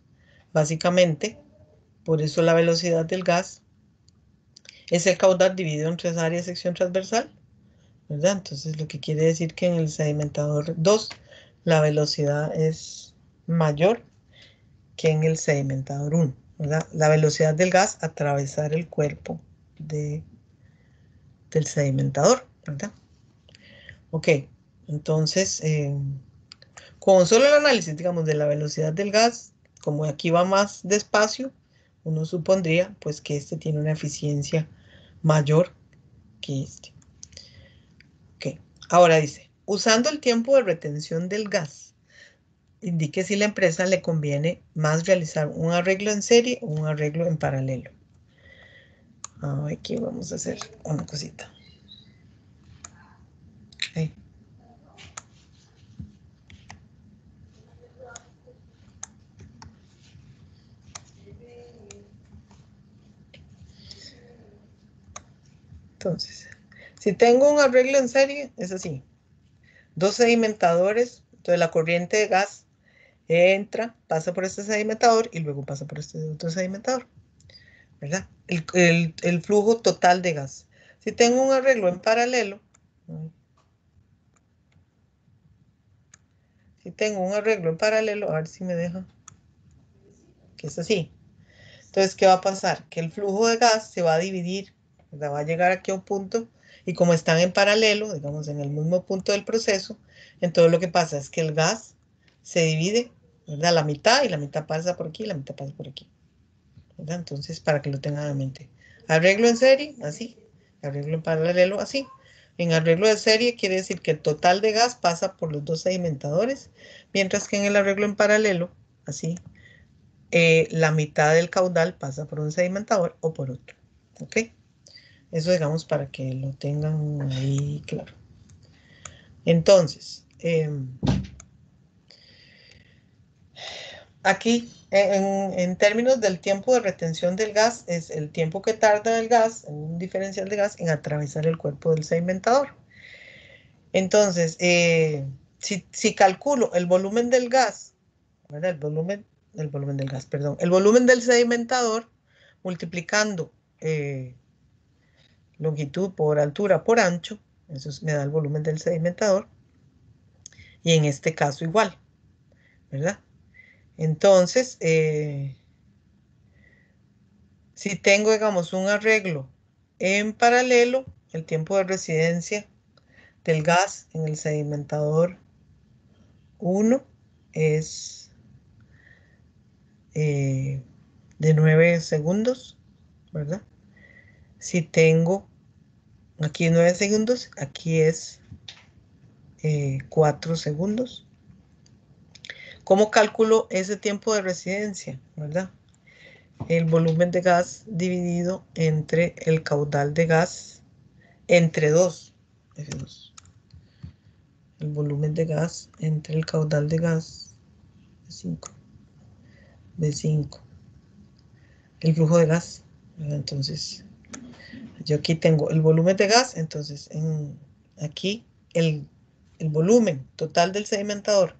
básicamente, por eso la velocidad del gas es el caudal dividido en tres áreas de sección transversal, ¿verdad? Entonces, lo que quiere decir que en el sedimentador 2 la velocidad es mayor que en el sedimentador 1, ¿verdad? La velocidad del gas atravesar el cuerpo del sedimentador, ¿verdad? Ok, entonces, con solo el análisis, digamos, de la velocidad del gas, como aquí va más despacio, uno supondría, pues, que este tiene una eficiencia mayor que este. Ok, ahora dice, usando el tiempo de retención del gas, indique si la empresa le conviene más realizar un arreglo en serie o un arreglo en paralelo. Aquí vamos a hacer una cosita. Okay. Entonces, si tengo un arreglo en serie, es así. Dos sedimentadores, entonces la corriente de gas entra, pasa por este sedimentador y luego pasa por este otro sedimentador, ¿verdad? El flujo total de gas. Si tengo un arreglo en paralelo, a ver si me deja, que es así. Entonces, ¿qué va a pasar? Que el flujo de gas se va a dividir, ¿verdad? Va a llegar aquí a un punto y como están en paralelo, digamos, en el mismo punto del proceso, entonces lo que pasa es que el gas se divide, ¿verdad? La mitad y la mitad pasa por aquí y la mitad pasa por aquí. ¿verdad? Entonces, para que lo tengan en mente. Arreglo en serie, así. Arreglo en paralelo, así. En arreglo de serie quiere decir que el total de gas pasa por los dos sedimentadores, mientras que en el arreglo en paralelo, así, la mitad del caudal pasa por un sedimentador o por otro. ¿Ok? Eso digamos para que lo tengan ahí claro. Entonces, aquí, en términos del tiempo de retención del gas, es el tiempo que tarda el gas, en un diferencial de gas, en atravesar el cuerpo del sedimentador. Entonces, si calculo el volumen del gas, ¿verdad? El volumen del gas, perdón, el volumen del sedimentador, multiplicando longitud por altura por ancho, eso me da el volumen del sedimentador, y en este caso igual, ¿verdad? Entonces, si tengo, digamos, un arreglo en paralelo, el tiempo de residencia del gas en el sedimentador 1 es de 9 segundos, ¿verdad? Si tengo aquí 9 segundos, aquí es 4 segundos. ¿Cómo calculo ese tiempo de residencia, verdad? El volumen de gas dividido entre el caudal de gas entre 2. F2. El volumen de gas entre el caudal de gas B5. El flujo de gas. Entonces, yo aquí tengo el volumen de gas. Entonces, aquí el volumen total del sedimentador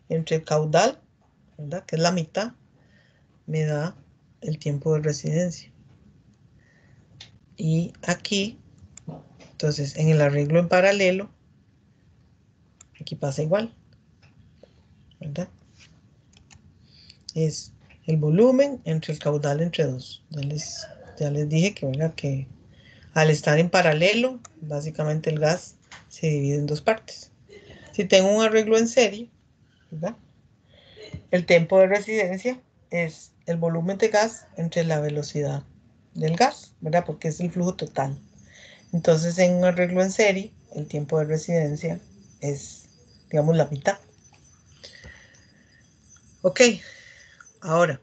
entre el caudal, ¿verdad? Que es la mitad, me da el tiempo de residencia. Y aquí, entonces, en el arreglo en paralelo, aquí pasa igual, ¿verdad? Es el volumen entre el caudal entre 2. Ya les dije que, ¿verdad? Que al estar en paralelo, básicamente el gas se divide en dos partes. Si tengo un arreglo en serie, ¿verdad? El tiempo de residencia es el volumen de gas entre la velocidad del gas, ¿verdad? Porque es el flujo total. Entonces, en un arreglo en serie, el tiempo de residencia es, digamos, la mitad. Ok, ahora,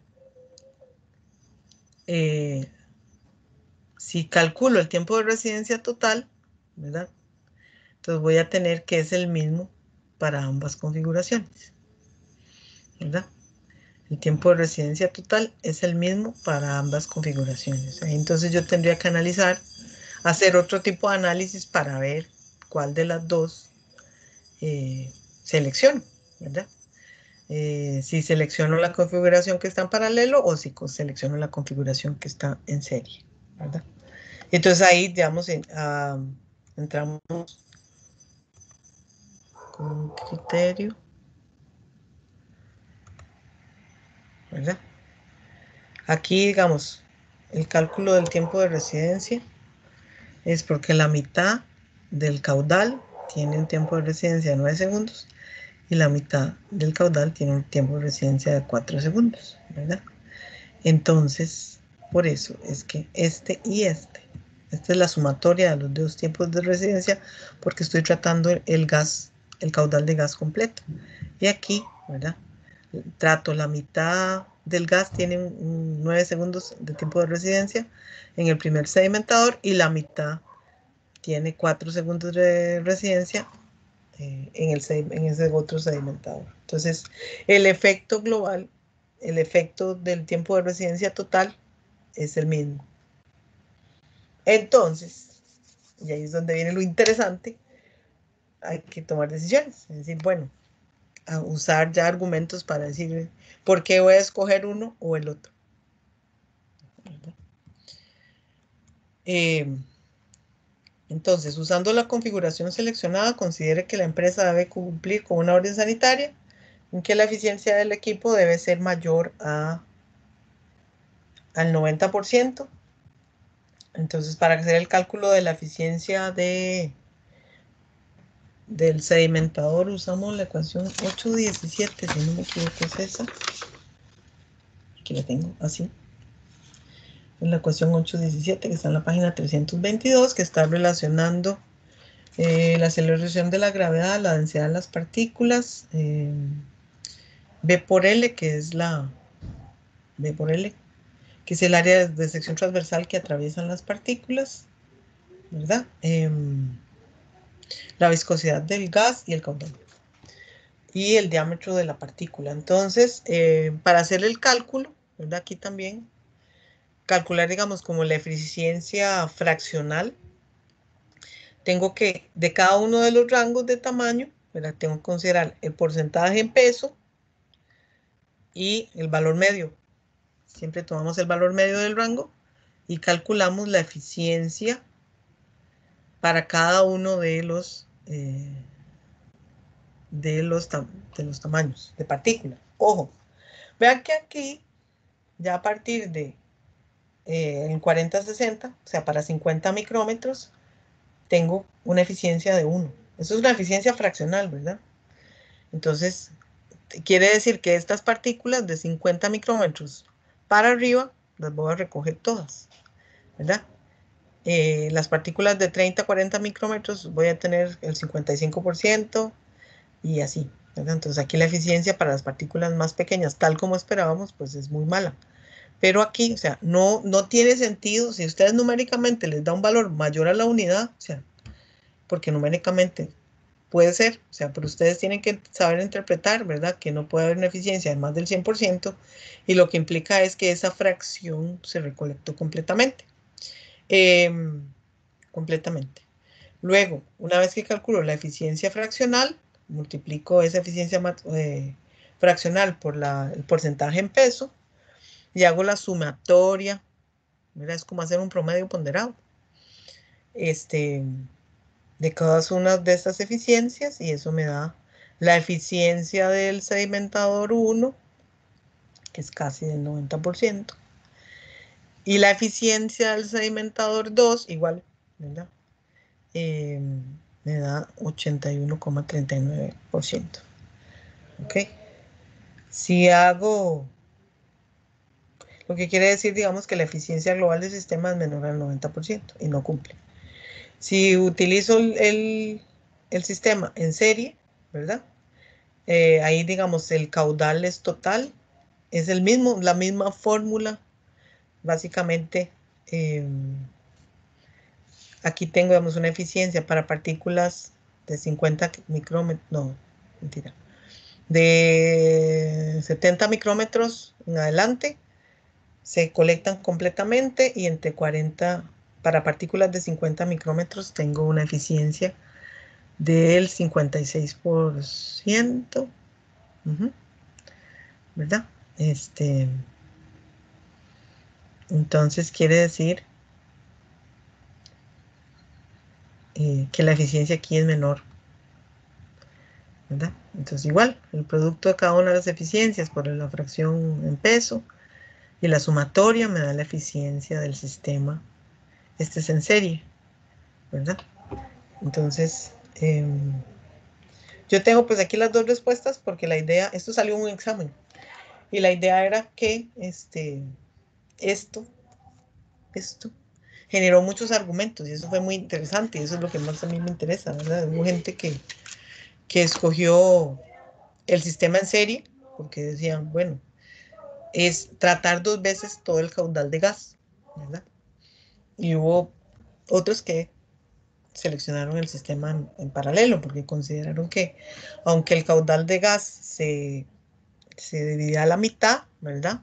si calculo el tiempo de residencia total, ¿verdad? Entonces voy a tener que es el mismo para ambas configuraciones, ¿verdad? El tiempo de residencia total es el mismo para ambas configuraciones. Entonces yo tendría que analizar, hacer otro tipo de análisis para ver cuál de las dos selecciono, ¿verdad? Si selecciono la configuración que está en paralelo o si selecciono la configuración que está en serie, ¿verdad? Entonces ahí, digamos, entramos con un criterio, ¿verdad? Aquí, digamos, el cálculo del tiempo de residencia es porque la mitad del caudal tiene un tiempo de residencia de 9 segundos y la mitad del caudal tiene un tiempo de residencia de 4 segundos, ¿verdad? Entonces, por eso es que esta es la sumatoria de los dos tiempos de residencia porque estoy tratando el gas, el caudal de gas completo. Y aquí, ¿verdad? Trato la mitad del gas tiene 9 segundos de tiempo de residencia en el primer sedimentador y la mitad tiene 4 segundos de residencia en ese otro sedimentador. Entonces, el efecto global, el efecto del tiempo de residencia total es el mismo. Entonces, y ahí es donde viene lo interesante, hay que tomar decisiones. Es decir, bueno, a usar ya argumentos para decir por qué voy a escoger uno o el otro. Entonces, usando la configuración seleccionada, considere que la empresa debe cumplir con una orden sanitaria en que la eficiencia del equipo debe ser mayor al 90%. Entonces, para hacer el cálculo de la eficiencia del sedimentador, usamos la ecuación 817, si no me equivoco es esa. Aquí la tengo, así. en la ecuación 817 que está en la página 322, que está relacionando la aceleración de la gravedad, la densidad de las partículas, B por L, que es la B por L, que es el área de sección transversal que atraviesan las partículas, ¿verdad? La viscosidad del gas y el caudal. Y el diámetro de la partícula. Entonces, para hacer el cálculo, ¿verdad? Aquí también, calcular, digamos, como la eficiencia fraccional, tengo que, de cada uno de los rangos de tamaño, ¿verdad? Tengo que considerar el porcentaje en peso y el valor medio. Siempre tomamos el valor medio del rango y calculamos la eficiencia para cada uno de los tamaños de partículas. Ojo, vean que aquí, ya a partir de en 40-60, o sea, para 50 micrómetros, tengo una eficiencia de 1. Eso es una eficiencia fraccional, ¿verdad? Entonces, quiere decir que estas partículas de 50 micrómetros para arriba, las voy a recoger todas, ¿verdad? Las partículas de 30 a 40 micrómetros voy a tener el 55% y así, ¿verdad? Entonces aquí la eficiencia para las partículas más pequeñas, tal como esperábamos, pues es muy mala. Pero aquí, o sea, no tiene sentido, si ustedes numéricamente les da un valor mayor a la unidad, o sea, porque numéricamente puede ser, o sea, pero ustedes tienen que saber interpretar, ¿verdad? Que no puede haber una eficiencia de más del 100% y lo que implica es que esa fracción se recolectó completamente. Completamente. Luego, una vez que calculo la eficiencia fraccional, multiplico esa eficiencia fraccional por el porcentaje en peso y hago la sumatoria. Mira, es como hacer un promedio ponderado de cada una de estas eficiencias y eso me da la eficiencia del sedimentador 1, que es casi del 90%, y la eficiencia del sedimentador 2, igual, ¿verdad? Me da 81,39%. ¿Ok? Si hago, lo que quiere decir, digamos, que la eficiencia global del sistema es menor al 90% y no cumple. Si utilizo el sistema en serie, ¿verdad? Ahí, digamos, el caudal es total, es el mismo, la misma fórmula, básicamente. Aquí tengo, digamos, una eficiencia para partículas de 50 micrómetros, no, mentira, de 70 micrómetros en adelante, se colectan completamente y entre 40, para partículas de 50 micrómetros tengo una eficiencia del 56%, ¿verdad? Entonces quiere decir que la eficiencia aquí es menor, ¿verdad? Entonces igual, el producto de cada una de las eficiencias por la fracción en peso y la sumatoria me da la eficiencia del sistema. Este es en serie, ¿verdad? Entonces, yo tengo pues aquí las dos respuestas porque la idea, esto salió en un examen y la idea era que esto generó muchos argumentos y eso fue muy interesante y eso es lo que más a mí me interesa, ¿verdad? Hubo gente que escogió el sistema en serie porque decían, bueno, es tratar 2 veces todo el caudal de gas, ¿verdad? Y hubo otros que seleccionaron el sistema en paralelo porque consideraron que aunque el caudal de gas se dividía a la mitad, ¿verdad?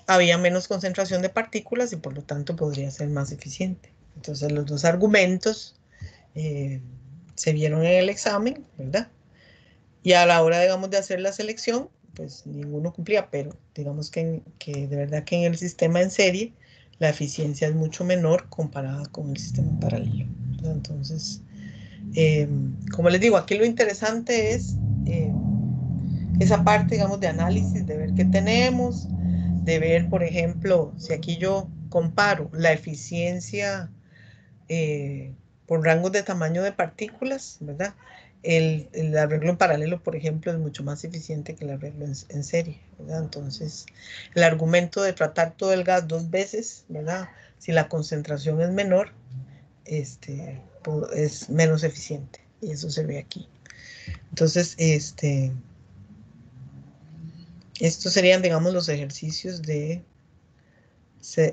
Había menos concentración de partículas y por lo tanto podría ser más eficiente. Entonces los dos argumentos se vieron en el examen, ¿verdad? Y a la hora, digamos, de hacer la selección, pues ninguno cumplía, pero digamos que de verdad que en el sistema en serie la eficiencia es mucho menor comparada con el sistema en paralelo. Entonces, como les digo, aquí lo interesante es esa parte, digamos, de análisis, de ver qué tenemos, de ver, por ejemplo, si aquí yo comparo la eficiencia por rangos de tamaño de partículas, ¿verdad? el arreglo en paralelo, por ejemplo, es mucho más eficiente que el arreglo en serie, ¿verdad? Entonces, el argumento de tratar todo el gas 2 veces, ¿verdad? Si la concentración es menor, es menos eficiente. Y eso se ve aquí. Entonces, estos serían, digamos, los ejercicios de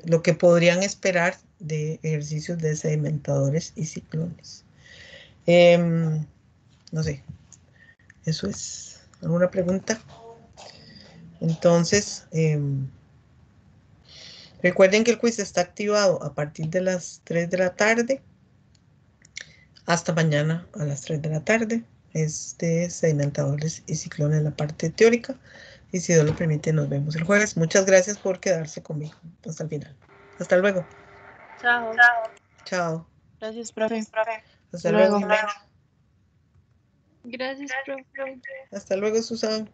lo que podrían esperar de ejercicios de sedimentadores y ciclones. No sé, eso es. ¿Alguna pregunta? Entonces, recuerden que el quiz está activado a partir de las 3 de la tarde hasta mañana a las 3 de la tarde. Es de sedimentadores y ciclones en la parte teórica. Y si Dios lo permite, nos vemos el jueves. Muchas gracias por quedarse conmigo hasta el final. Hasta luego.
Chao.
Chao.
Gracias, profe.
Hasta luego, Jimena.
Gracias, profe.
Hasta luego, Susan.